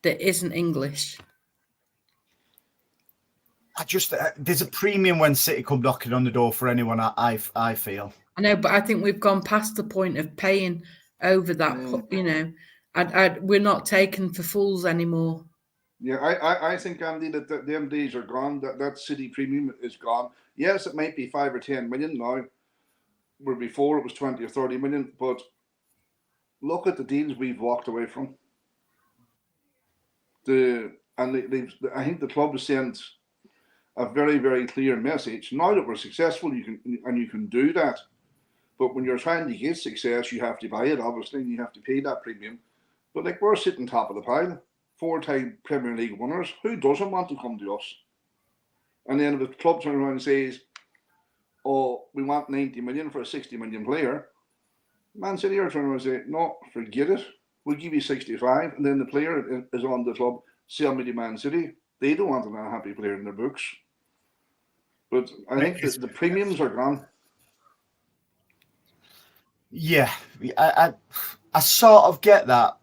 that isn't English. There's a premium when City come knocking on the door for anyone. I feel. I know, but I think we've gone past the point of paying over that. We're not taken for fools anymore. Yeah, I think, Andy, that them days are gone. That City premium is gone. Yes, it might be 5 or 10 million now, where before it was 20 or 30 million. But look at the deals we've walked away from. I think the club has sent a very, very clear message. Now that we're successful, you can do that. But when you're trying to get success, you have to buy it, obviously, and you have to pay that premium. But like, we're sitting top of the pile, 4-time Premier League winners. Who doesn't want to come to us? And then if the club turns around and says, "Oh, we want 90 million for a 60 million player," Man City are trying to say, no, forget it. We'll give you 65, and then the player is on the club. Sell me to Man City. They don't want an unhappy player in their books. But I think that the premiums are gone. Yeah, I sort of get that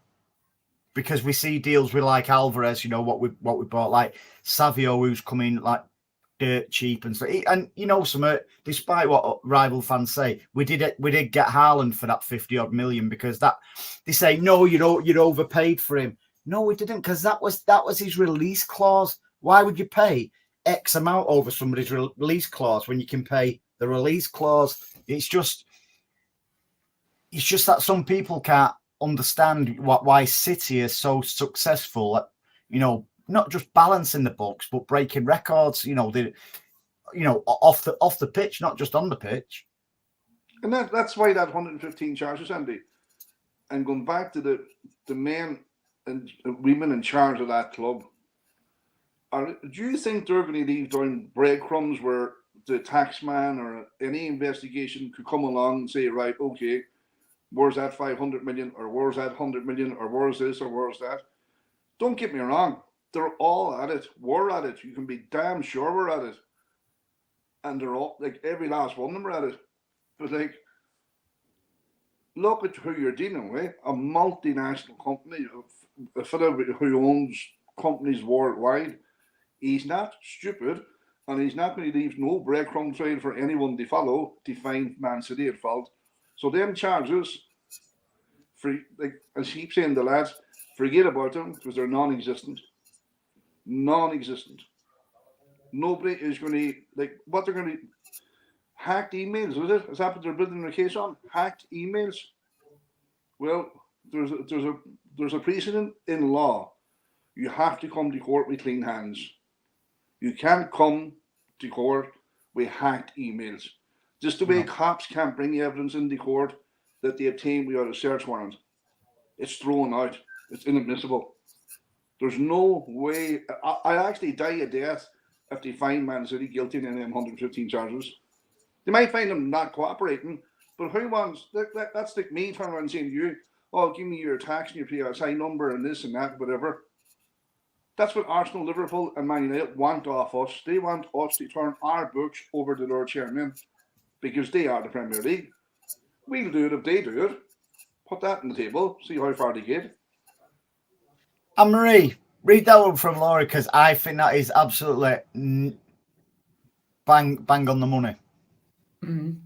because we see deals with like Alvarez, what we bought, like Savio, who's coming like dirt cheap and stuff. And despite what rival fans say, we did get Haaland for that 50 odd million because that they say no, you'd overpaid for him. No, we didn't, because that was his release clause. Why would you pay X amount over somebody's release clause when you can pay the release clause? It's just that some people can't understand why City is so successful at, not just balancing the books but breaking records. Off the pitch, not just on the pitch. And that's why that 115 charges, Andy. And going back to the men and women in charge of that club, do you think they're going to leave down breadcrumbs where the taxman or any investigation could come along and say, right, okay, where's that 500 million, or where's that 100 million, or where's this, or where's that? Don't get me wrong. They're all at it. We're at it. You can be damn sure we're at it. And they're all, like, every last one of them are at it. But, like, look at who you're dealing with. A multinational company, a fellow who owns companies worldwide. He's not stupid, and he's not going to leave no breadcrumb trail for anyone to follow to find Man City at fault. So them charges, as I keep saying the lads, forget about them because they're non-existent. Non-existent. Nobody is going to, what they're going to, hacked emails, is it? Is that what they're building their case on? Hacked emails? Well, there's a precedent in law. You have to come to court with clean hands. You can't come to court with hacked emails. Just the way cops can't bring evidence into court that they obtained without a search warrant. It's thrown out. It's inadmissible. There's no way. I actually die a death if they find Man City guilty in them 115 charges. They might find them not cooperating, but who wants... That's like me turning around saying to you, oh, give me your tax and your PSI number and this and that, whatever. That's what Arsenal, Liverpool and Man United want off us. They want us to turn our books over to their chairman because they are the Premier League. We'll do it if they do it. Put that on the table, see how far they get. Anne-Marie, read that one from Laura because I think that is absolutely bang on the money. Mm.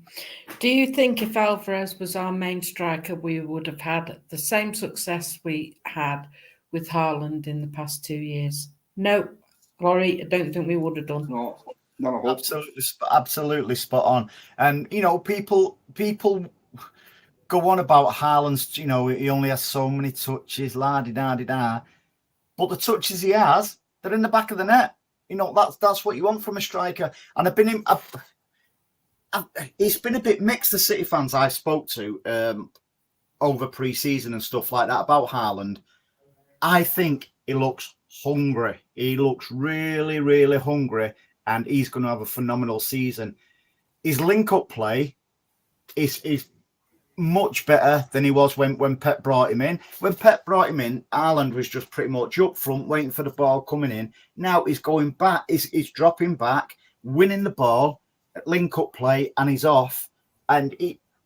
Do you think if Alvarez was our main striker, we would have had the same success we had with Haaland in the past 2 years? No, Laurie, I don't think we would have done. No, not a hope. Absolutely spot on. And people go on about Haaland's. He only has so many touches, la di da. But the touches he has, they're in the back of the net. That's what you want from a striker. And it's been a bit mixed, the City fans I spoke to over pre-season and stuff like that about Haaland. I think he looks hungry. He looks really, really hungry, and he's going to have a phenomenal season. His link-up play is much better than he was when Pep brought him in. When Pep brought him in, Haaland was just pretty much up front, waiting for the ball coming in. Now he's going back. He's dropping back, winning the ball, link-up play, and he's off. And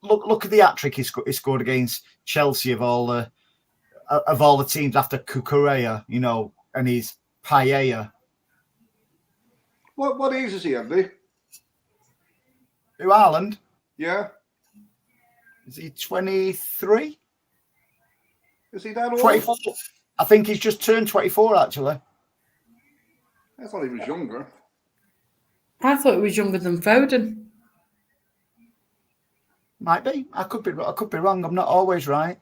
look at the hat-trick he scored against Chelsea of all the teams after Cucurella, and his Paella. What age is he, Andy? Who, Haaland? Yeah. Is he 23? Is he that old? 24. I think he's just turned 24, actually. I thought he was younger. I thought he was younger than Foden. Might be. I could be wrong. I'm not always right.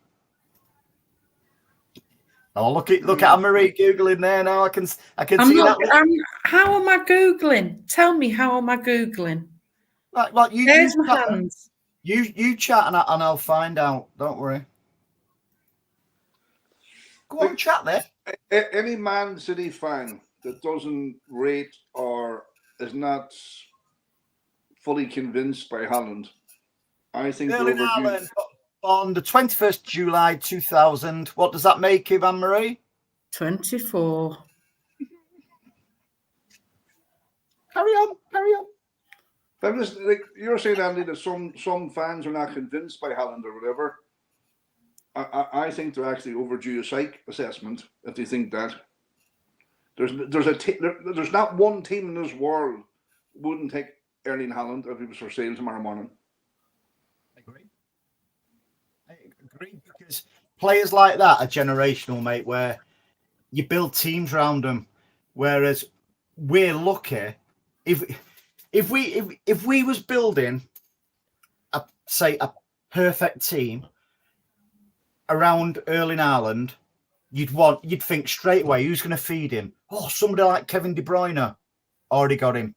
Oh, look at Anne-Marie Googling there now. I can see that. How am I Googling? Tell me, how am I Googling? Like you, there's my hands. You chat and I'll find out. Don't worry. Go on, chat there. Any Man City fan that doesn't rate or is not fully convinced by Haaland, I think On the 21st July 2000. What does that make you, Anne-Marie? 24. Carry on. Like you're saying, Andy, that some fans are not convinced by Haaland or whatever. I think they're actually overdue a psych assessment if they think that. There's not one team in this world wouldn't take Erling Haaland if he was for sale tomorrow morning. I agree because players like that are generational, mate, where you build teams around them. Whereas we're lucky if we was building a perfect team around Erling Haaland, you'd think straight away who's going to feed him. Oh, somebody like Kevin De Bruyne, already got him.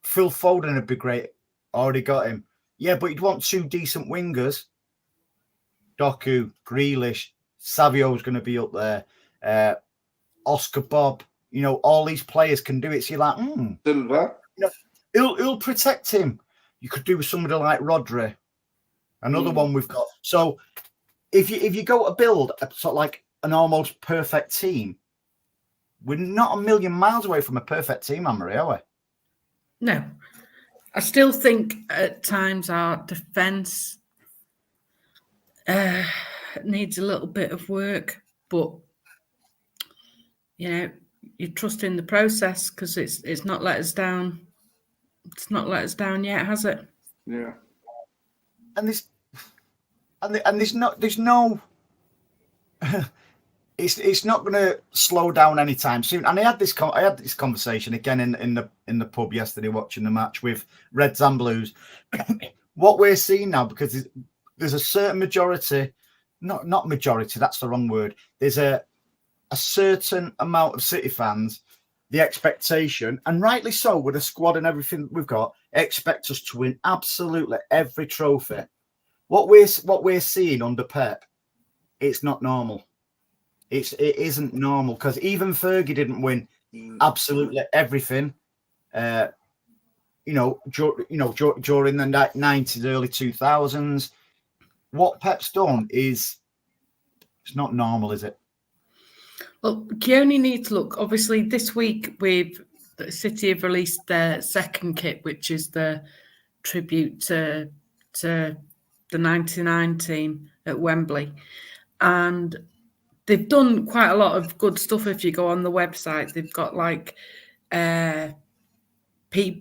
Phil Foden would be great, already got him. Yeah, but you'd want two decent wingers. Doku, Grealish, Savio's going to be up there. Oscar Bob, all these players can do it. So you're like, Silva. He'll protect him. You could do with somebody like Rodri, another one we've got. So if you go to build a sort of like an almost perfect team, we're not a million miles away from a perfect team, Anne-Marie, are we? No. I still think at times our defence needs a little bit of work, but you trust in the process because it's not let us down. It's not let us down yet, has it? Yeah. And there's no it's not going to slow down anytime soon. And I had this conversation again in the pub yesterday watching the match with Reds and Blues. What we're seeing now, because there's a certain majority, not majority, that's the wrong word. There's a certain amount of City fans, the expectation, and rightly so, with the squad and everything we've got, expect us to win absolutely every trophy. What we're seeing under Pep, it's not normal. It isn't normal because even Fergie didn't win absolutely everything. During the 90s, early 2000s, what Pep's done it's not normal, is it? Well, you only need to look. Obviously, this week the City have released their second kit, which is the tribute to the '99 team at Wembley, and they've done quite a lot of good stuff. If you go on the website, they've got like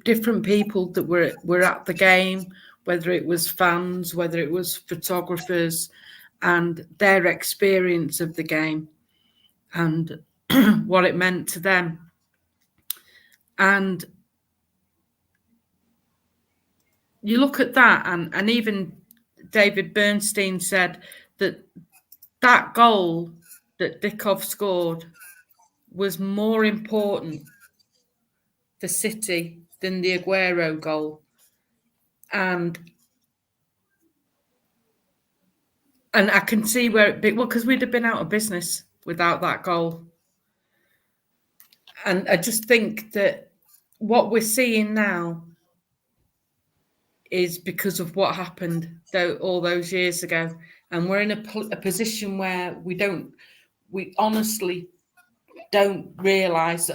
different people that were at the game, whether it was fans, whether it was photographers, and their experience of the game and what it meant to them. And you look at that, and even David Bernstein said that goal that Dikov scored was more important for City than the Aguero goal. And I can see where because we'd have been out of business without that goal. And I just think that what we're seeing now is because of what happened all those years ago. And we're in a position where we honestly don't realise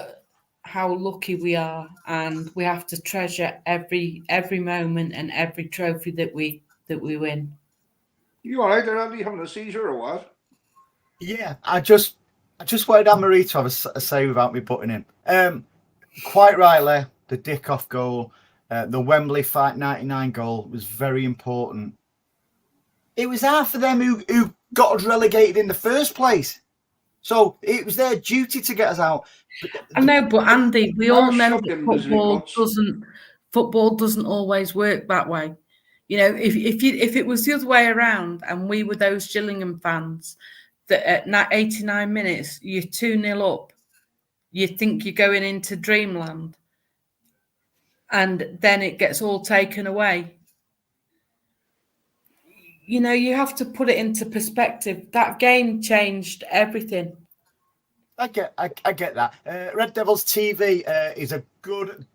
how lucky we are, and we have to treasure every moment and every trophy that we win. You all right there, Andy? Having a seizure or what? Yeah, I just wanted Anne-Marie to have a say without me putting in. Quite rightly, the Dikov goal, the Wembley fight 99 goal was very important. It was half of them who got us relegated in the first place. So it was their duty to get us out. I know, but Andy, we all know that football doesn't always work that way. If it was the other way around and we were those Gillingham fans that at 89 minutes you're 2-0 up, you think you're going into dreamland, and then it gets all taken away. You have to put it into perspective. That game changed everything. I get that. Red Devils TV is a good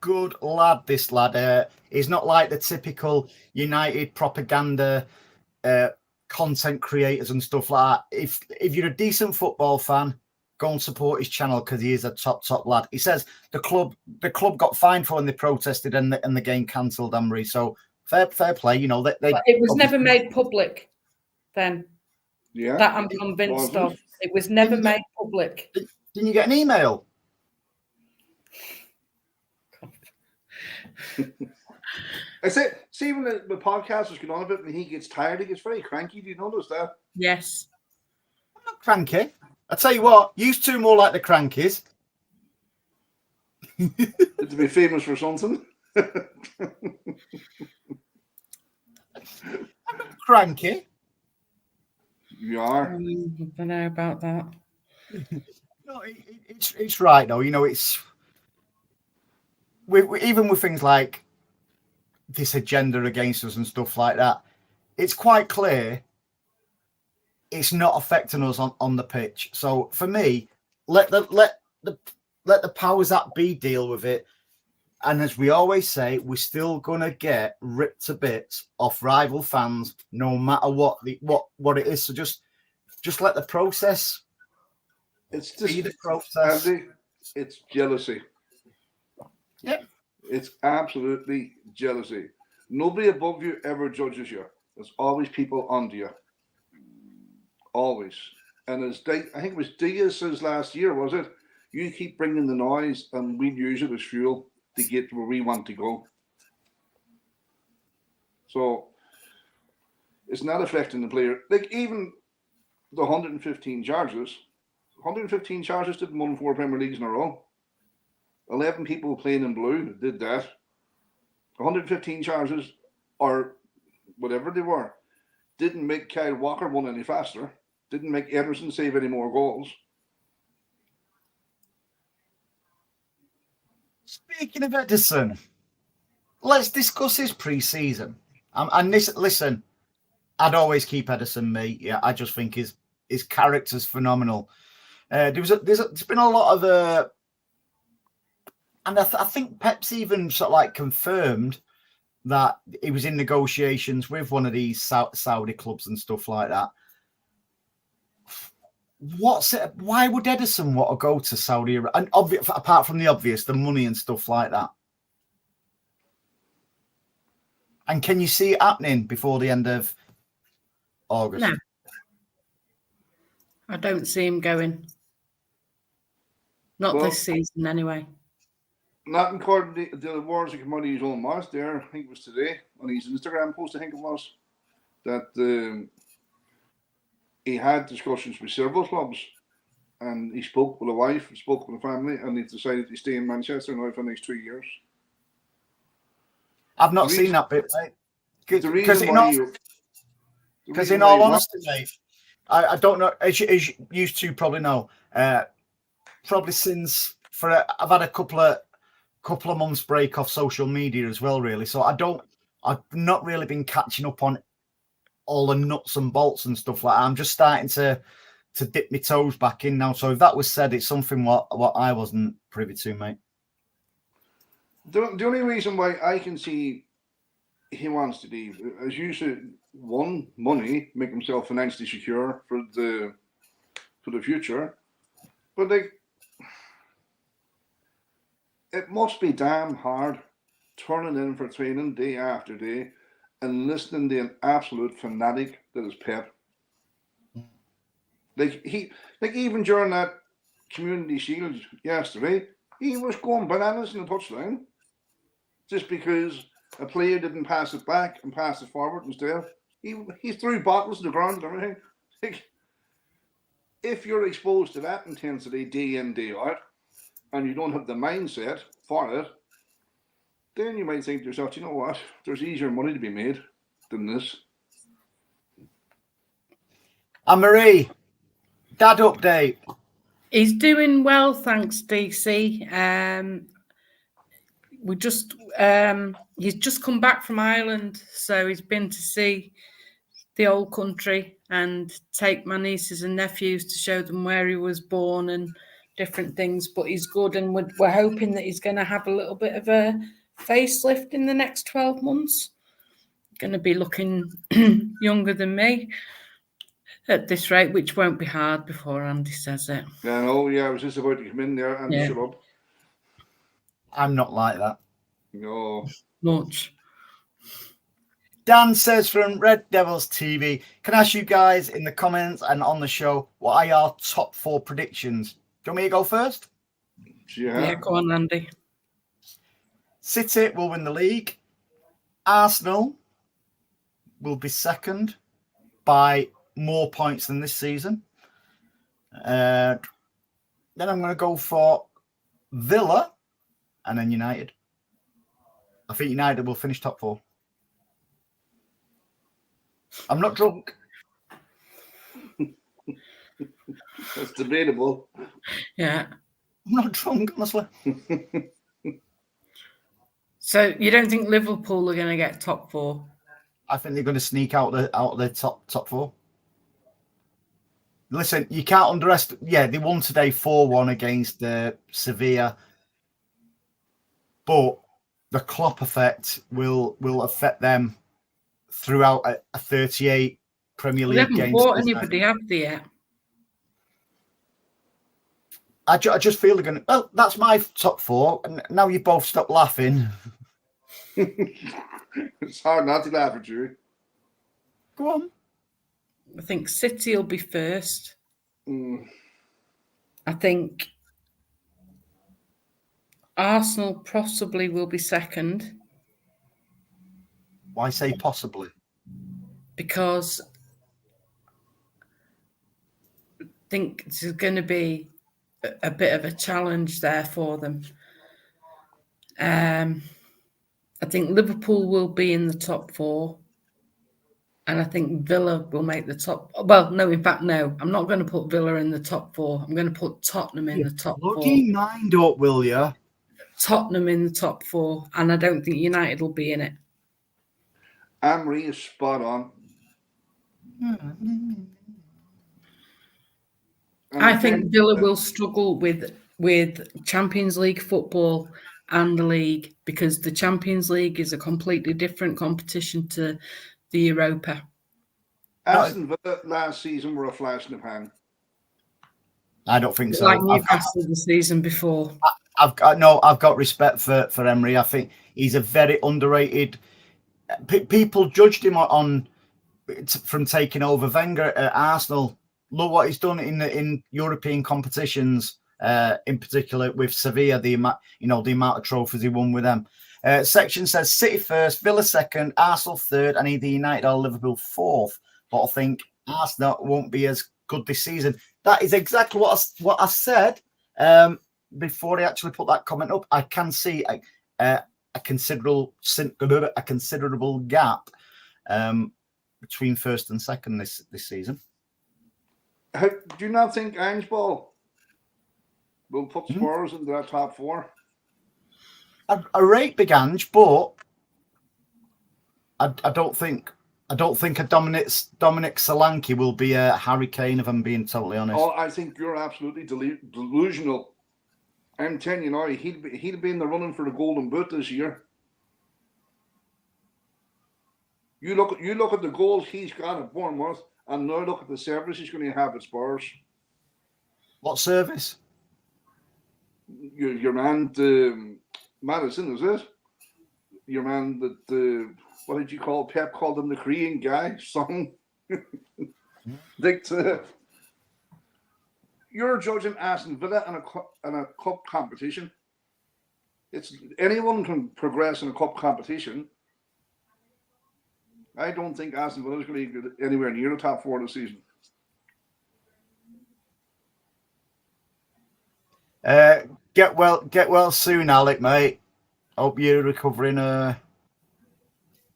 lad. This lad, he's not like the typical United propaganda content creators and stuff like that. If you're a decent football fan, go and support his channel because he is a top lad. He says the club got fined for when they protested and the game cancelled, Anne-Marie. So fair play. You know, it was never made public then. Yeah. That I'm convinced of. It was never made public. Didn't you get an email? I say, see when the podcasters get on a bit and he gets tired, he gets very cranky. Do you notice that? Yes. I'm not cranky. I tell you what, you two more like the crankies. To be famous for something. I'm not cranky. You are. I don't know about that. No, it's right though. You know, it's even with things like this agenda against us and stuff like that. It's quite clear it's not affecting us on the pitch. So for me, let the powers that be deal with it. And as we always say, we're still gonna get ripped to bits off rival fans, no matter what it is. So just let the process. It's just be the process. Andy, it's jealousy. Yeah, it's absolutely jealousy. Nobody above you ever judges you. There's always people under you. Always. And as I think it was Diaz says last year, was it? You keep bringing the noise and we use it as fuel to get where we want to go. So it's not affecting the player. Like even the 115 charges didn't win 4 Premier Leagues in a row. 11 people playing in blue did that. 115 charges, or whatever they were, didn't make Kyle Walker run any faster. Didn't make Ederson save any more goals. Speaking of Ederson, let's discuss his pre-season. And this, listen, I'd always keep Ederson, mate. Yeah, I just think his character's phenomenal. There's been a lot of and I think Pep's even sort of like confirmed that he was in negotiations with one of these Saudi clubs and stuff like that. Why would Ederson want to go to Saudi Arabia? And apart from the obvious, the money and stuff like that. And can you see it happening before the end of August? No. I don't see him going. Not this season, anyway. Not according to the awards that came out of his own mouth there. I think it was today on his Instagram post, I think it was, that he had discussions with several clubs and he spoke with a wife, spoke with a family, and he decided to stay in Manchester now for the next 2 years. I've not seen that bit, mate. Because in all honesty, Dave, I don't know, as you two probably know, probably since I've had a couple of months break off social media as well, really. So I've not really been catching up on all the nuts and bolts and stuff like that. I'm just starting to dip my toes back in now. So if that was said, it's something what I wasn't privy to, mate. The only reason why I can see he wants to leave, as you said, one, money, make himself financially secure for the future. But like, it must be damn hard turning in for training day after day and listening to an absolute fanatic that is Pep. Like even during that Community Shield yesterday, he was going bananas in the touchline just because a player didn't pass it back and pass it forward instead. He threw bottles to the ground and everything. Like, if you're exposed to that intensity day in, day out, and you don't have the mindset for it, then you might think to yourself, you know what, there's easier money to be made than this. Anne-Marie, dad update. He's doing well, thanks, DC. He's just come back from Ireland, so he's been to see the old country and take my nieces and nephews to show them where he was born and different things. But he's good, and we're hoping that he's going to have a little bit of a facelift in the next 12 months. Going to be looking younger than me. at this rate, which won't be hard before Andy says it. I know, I was just about to come in there and shut up. I'm not like that. No. Much. Dan says from Red Devils TV, can I ask you guys in the comments and on the show, what are your top 4 predictions? Do you want me to go first? Yeah, go on, Andy. City will win the league. Arsenal will be second by more points than this season. Then I'm going to go for Villa and then United. I think United will finish top 4. I'm not drunk. That's debatable. Yeah. I'm not drunk, honestly. So you don't think Liverpool are going to get top 4? I think they're going to sneak out the top 4. Listen, you can't underestimate. Yeah, they won today 4-1 against Sevilla, but the Klopp effect will affect them throughout a 38 Premier League games. They haven't bought anybody, have they yet? I just feel they're going to... Well, that's my top 4. And now you both stop laughing. It's hard not to laugh at you. Go on. I think City will be first. I think Arsenal possibly will be second. Why say possibly? Because I think there's going to be a bit of a challenge there for them. I think Liverpool will be in the top 4. And I think Villa will make the top. Well, no, in fact, no. I'm not going to put Villa in the top 4. I'm going to put Tottenham in the top 4. Bloody mind up, will you? Tottenham in the top 4. And I don't think United will be in it. Amory is spot on. I think Villa will struggle with Champions League football and the league, because the Champions League is a completely different competition to the Europa. Aston Villa last season were a flash in the pan. I don't think so. Like Newcastle the season before. I've got respect for Emery. I think he's a very underrated. People judged him from taking over Wenger at Arsenal. Look what he's done in European competitions, in particular with Sevilla. The amount of trophies he won with them. Section says City first, Villa second, Arsenal third, and either United or Liverpool fourth. But I think Arsenal won't be as good this season. That is exactly what I said before I actually put that comment up. I can see a considerable gap between first and second this season. Do you not think Ange Ball will put Spurs into that top 4? I rate Big Ange, but I don't think a Dominic Solanke will be a Harry Kane, if I'm being totally honest. Oh, I think you're absolutely delusional. I'm telling you now, he'd be in the running for the Golden Boot this year. You look at the goals he's got at Bournemouth, and now look at the service he's going to have at Spurs. What service? Your man, Madison, is it? Your man that what did you call Pep called him, the Korean guy? Son. You're judging Aston Villa in a cup competition. It's anyone can progress in a cup competition. I don't think Aston Villa is going to get anywhere near the top 4 this season. Get well soon, Alec, mate. Hope you're recovering at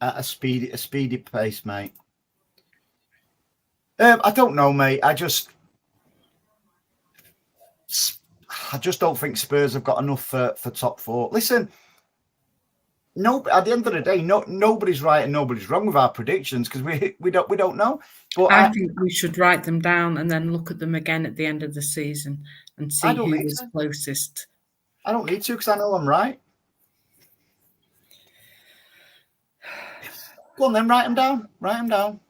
a speedy pace, mate. I don't know, mate. I just don't think Spurs have got enough for top 4. Listen, at the end of the day, nobody's right and nobody's wrong with our predictions, because we don't know. But I think we should write them down and then look at them again at the end of the season and see who was closest. I don't need to, because I know I'm right. Go on then, write them down.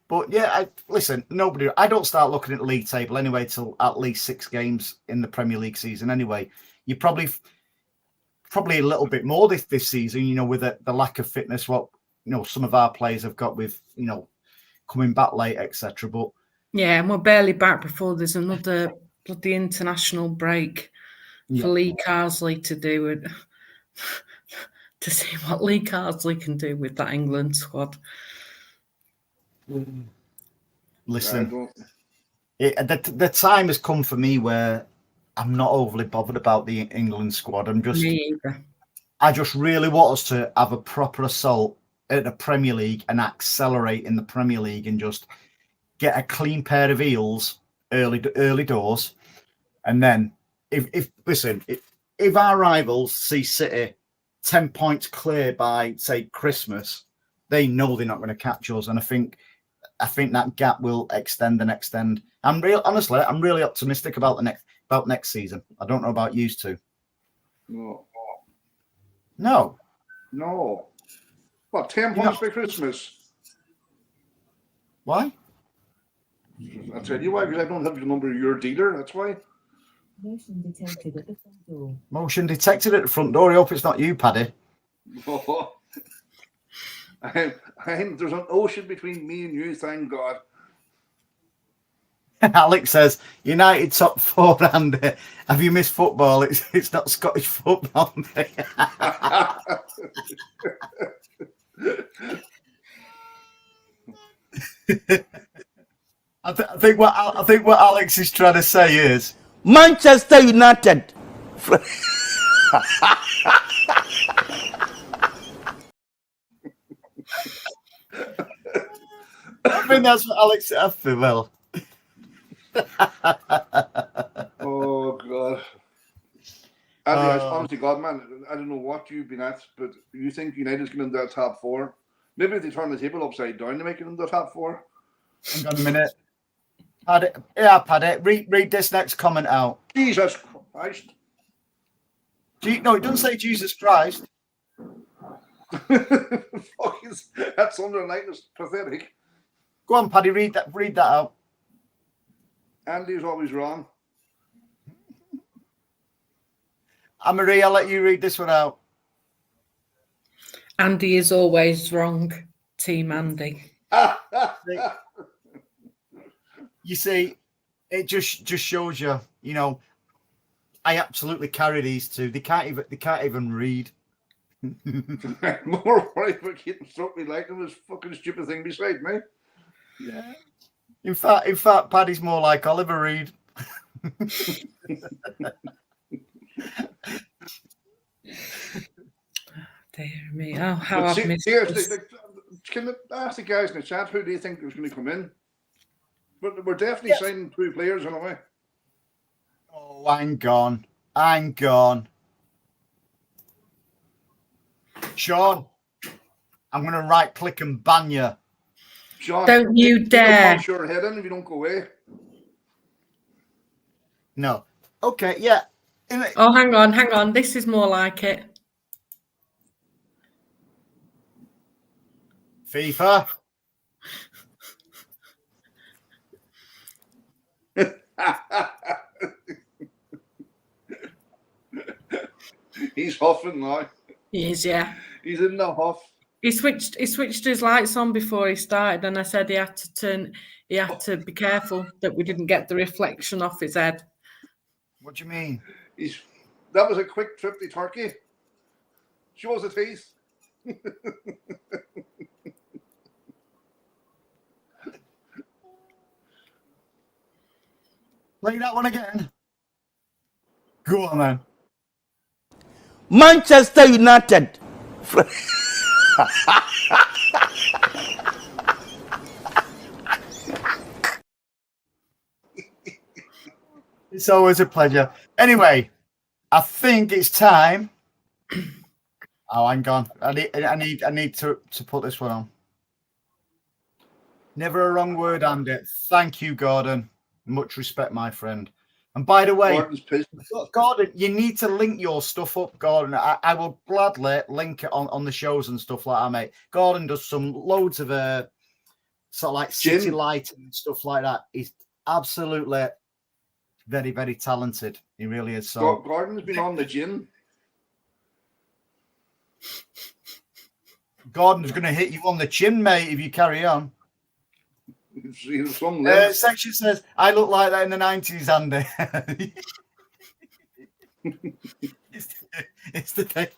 But yeah, listen, nobody. I don't start looking at the league table anyway till at least 6 games in the Premier League season. Anyway, you probably a little bit more this season. With the lack of fitness, what some of our players have got with coming back late, etc. But yeah, and we're barely back before there's another bloody international break for Lee Carsley to do it. To see what Lee Carsley can do with that England squad. Listen, the time has come for me where I'm not overly bothered about the England squad. Me either. I just really want us to have a proper assault at the Premier League and accelerate in the Premier League and just get a clean pair of heels early doors. And then if our rivals see City 10 points clear by, say, Christmas, they know they're not going to catch us. And I think that gap will extend and extend. Honestly, I'm really optimistic about next season. I don't know about you two. No. What, 10 points by Christmas? Why? I'll tell you why, because I don't have the number of your dealer. That's why. Motion detected at the front door. Motion detected at the front door. I hope it's not you, Paddy. Oh. There's an ocean between me and you, thank God. Alex says, United top 4, and have you missed football? It's not Scottish football. I think what Alex is trying to say is Manchester United. I think that's what Alex said. I feel well. Oh God. Andy, honestly, God, man, I don't know what you've been at, but you think United's going into that top 4? Maybe if they turn the table upside down, they make it into the top 4. Hang on a minute. Paddy, read this next comment out. Jesus Christ. No, it doesn't say Jesus Christ. That's underlined. It's pathetic. Go on, Paddy, read that out. Andy's always wrong. Anne-Marie, I'll let you read this one out. Andy is always wrong. Team Andy. You see, it just shows you, I absolutely carry these two. They can't even read. More worried about getting struck me like them, this fucking stupid thing beside me. Yeah. In fact, Paddy's more like Oliver Reed. Dear me. Oh, how I've missed this. Can I ask the guys in the chat, who do you think is going to come in? But we're definitely signing 2 players in a way. Oh, hang on. Sean, I'm going to right click and ban you. Sean, Don't you dare. Punch your head in if you don't go away. No. Okay, yeah. Oh, hang on. This is more like it. FIFA. He's huffing now. He is, yeah. He's in the huff. He switched his lights on before he started, and I said he had to be careful that we didn't get the reflection off his head. What do you mean? That was a quick trip to Turkey. Show us the teeth. Play that one again. Go on, man. Manchester United. It's always a pleasure. Anyway, I think it's time. Oh, hang on. I need to put this one on. Never a wrong word, Andy. Thank you, Gordon. Much respect, my friend. And by the way, Gordon, you need to link your stuff up, Gordon. I will gladly link it on the shows and stuff like that, mate. Gordon does some loads of sort of like city Gin. lighting and stuff like that. He's absolutely very, very talented. He really is. So Gordon's been on the gin. Gordon's going to hit you on the chin, mate, if you carry on. Some length. Section says, I look like that in the 90s, Andy. it's the day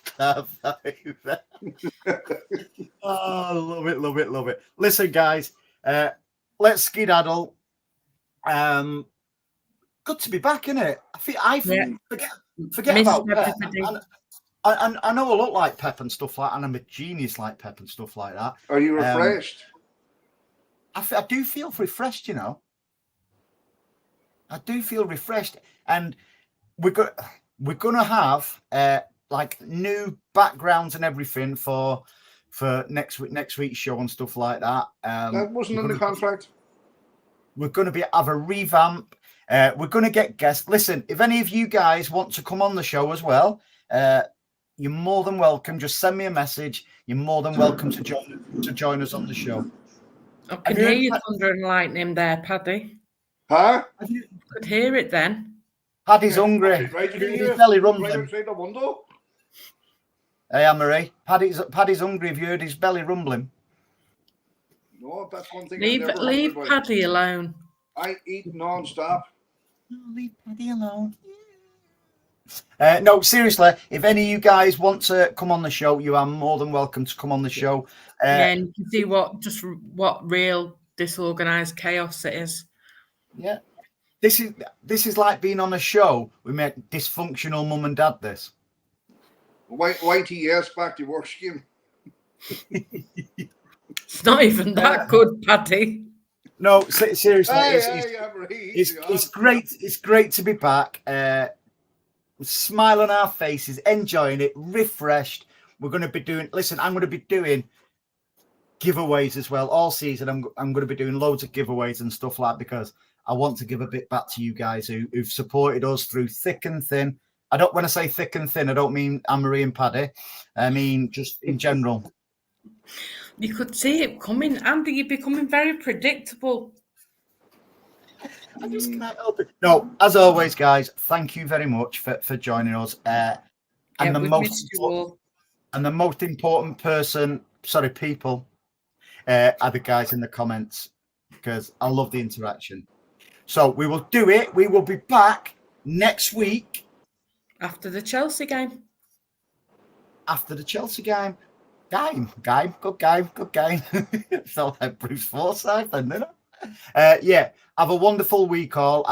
Oh, love it, love it, love it. Listen, guys, let's skedaddle. Good to be back, isn't it? Forget Miss about Pep. everybody. I know I look like Pep and stuff like that, and I'm a genius like Pep and stuff like that. Are you refreshed? I do feel refreshed, you know. I do feel refreshed, and we're gonna have like new backgrounds and everything for next week's show and stuff like that. That wasn't in the contract. We're going to have a revamp. We're going to get guests. Listen, if any of you guys want to come on the show as well, you're more than welcome. Just send me a message. You're more than welcome to join us on the show. I can hear you thunder and lightning there, Paddy. Huh? Could hear it then. Paddy's hungry. Right, His belly rumbling. right outside the window. Hey, Anne-Marie. Paddy's hungry. Have you heard his belly rumbling? No, that's one thing. Leave Paddy alone. I eat non-stop. No, leave Paddy alone. No, seriously, if any of you guys want to come on the show, you are more than welcome to come on the show. And you can see what real disorganized chaos it is. Yeah. This is like being on a show. We met dysfunctional mum and dad this. YTS back to work scheme. It's not even that good, Paddy. No, seriously, Hey, it's great. It's great to be back. Smile on our faces, enjoying it, refreshed. We're going to be doing. Listen, I'm going to be doing giveaways as well all season. I'm going to be doing loads of giveaways and stuff like that because I want to give a bit back to you guys who've supported us through thick and thin. When I say thick and thin, I don't mean Anne-Marie and Paddy. I mean just in general. You could see it coming, Andy. You're becoming very predictable. I just can't help it. No, as always, guys, thank you very much for joining us. And the most important people are the guys in the comments because I love the interaction. So we will do it. We will be back next week. After the Chelsea game. Good game. Felt like Bruce Forsyth, didn't it? Yeah, have a wonderful week all,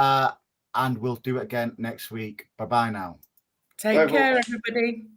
and we'll do it again next week. Bye-bye now. Take care, everybody.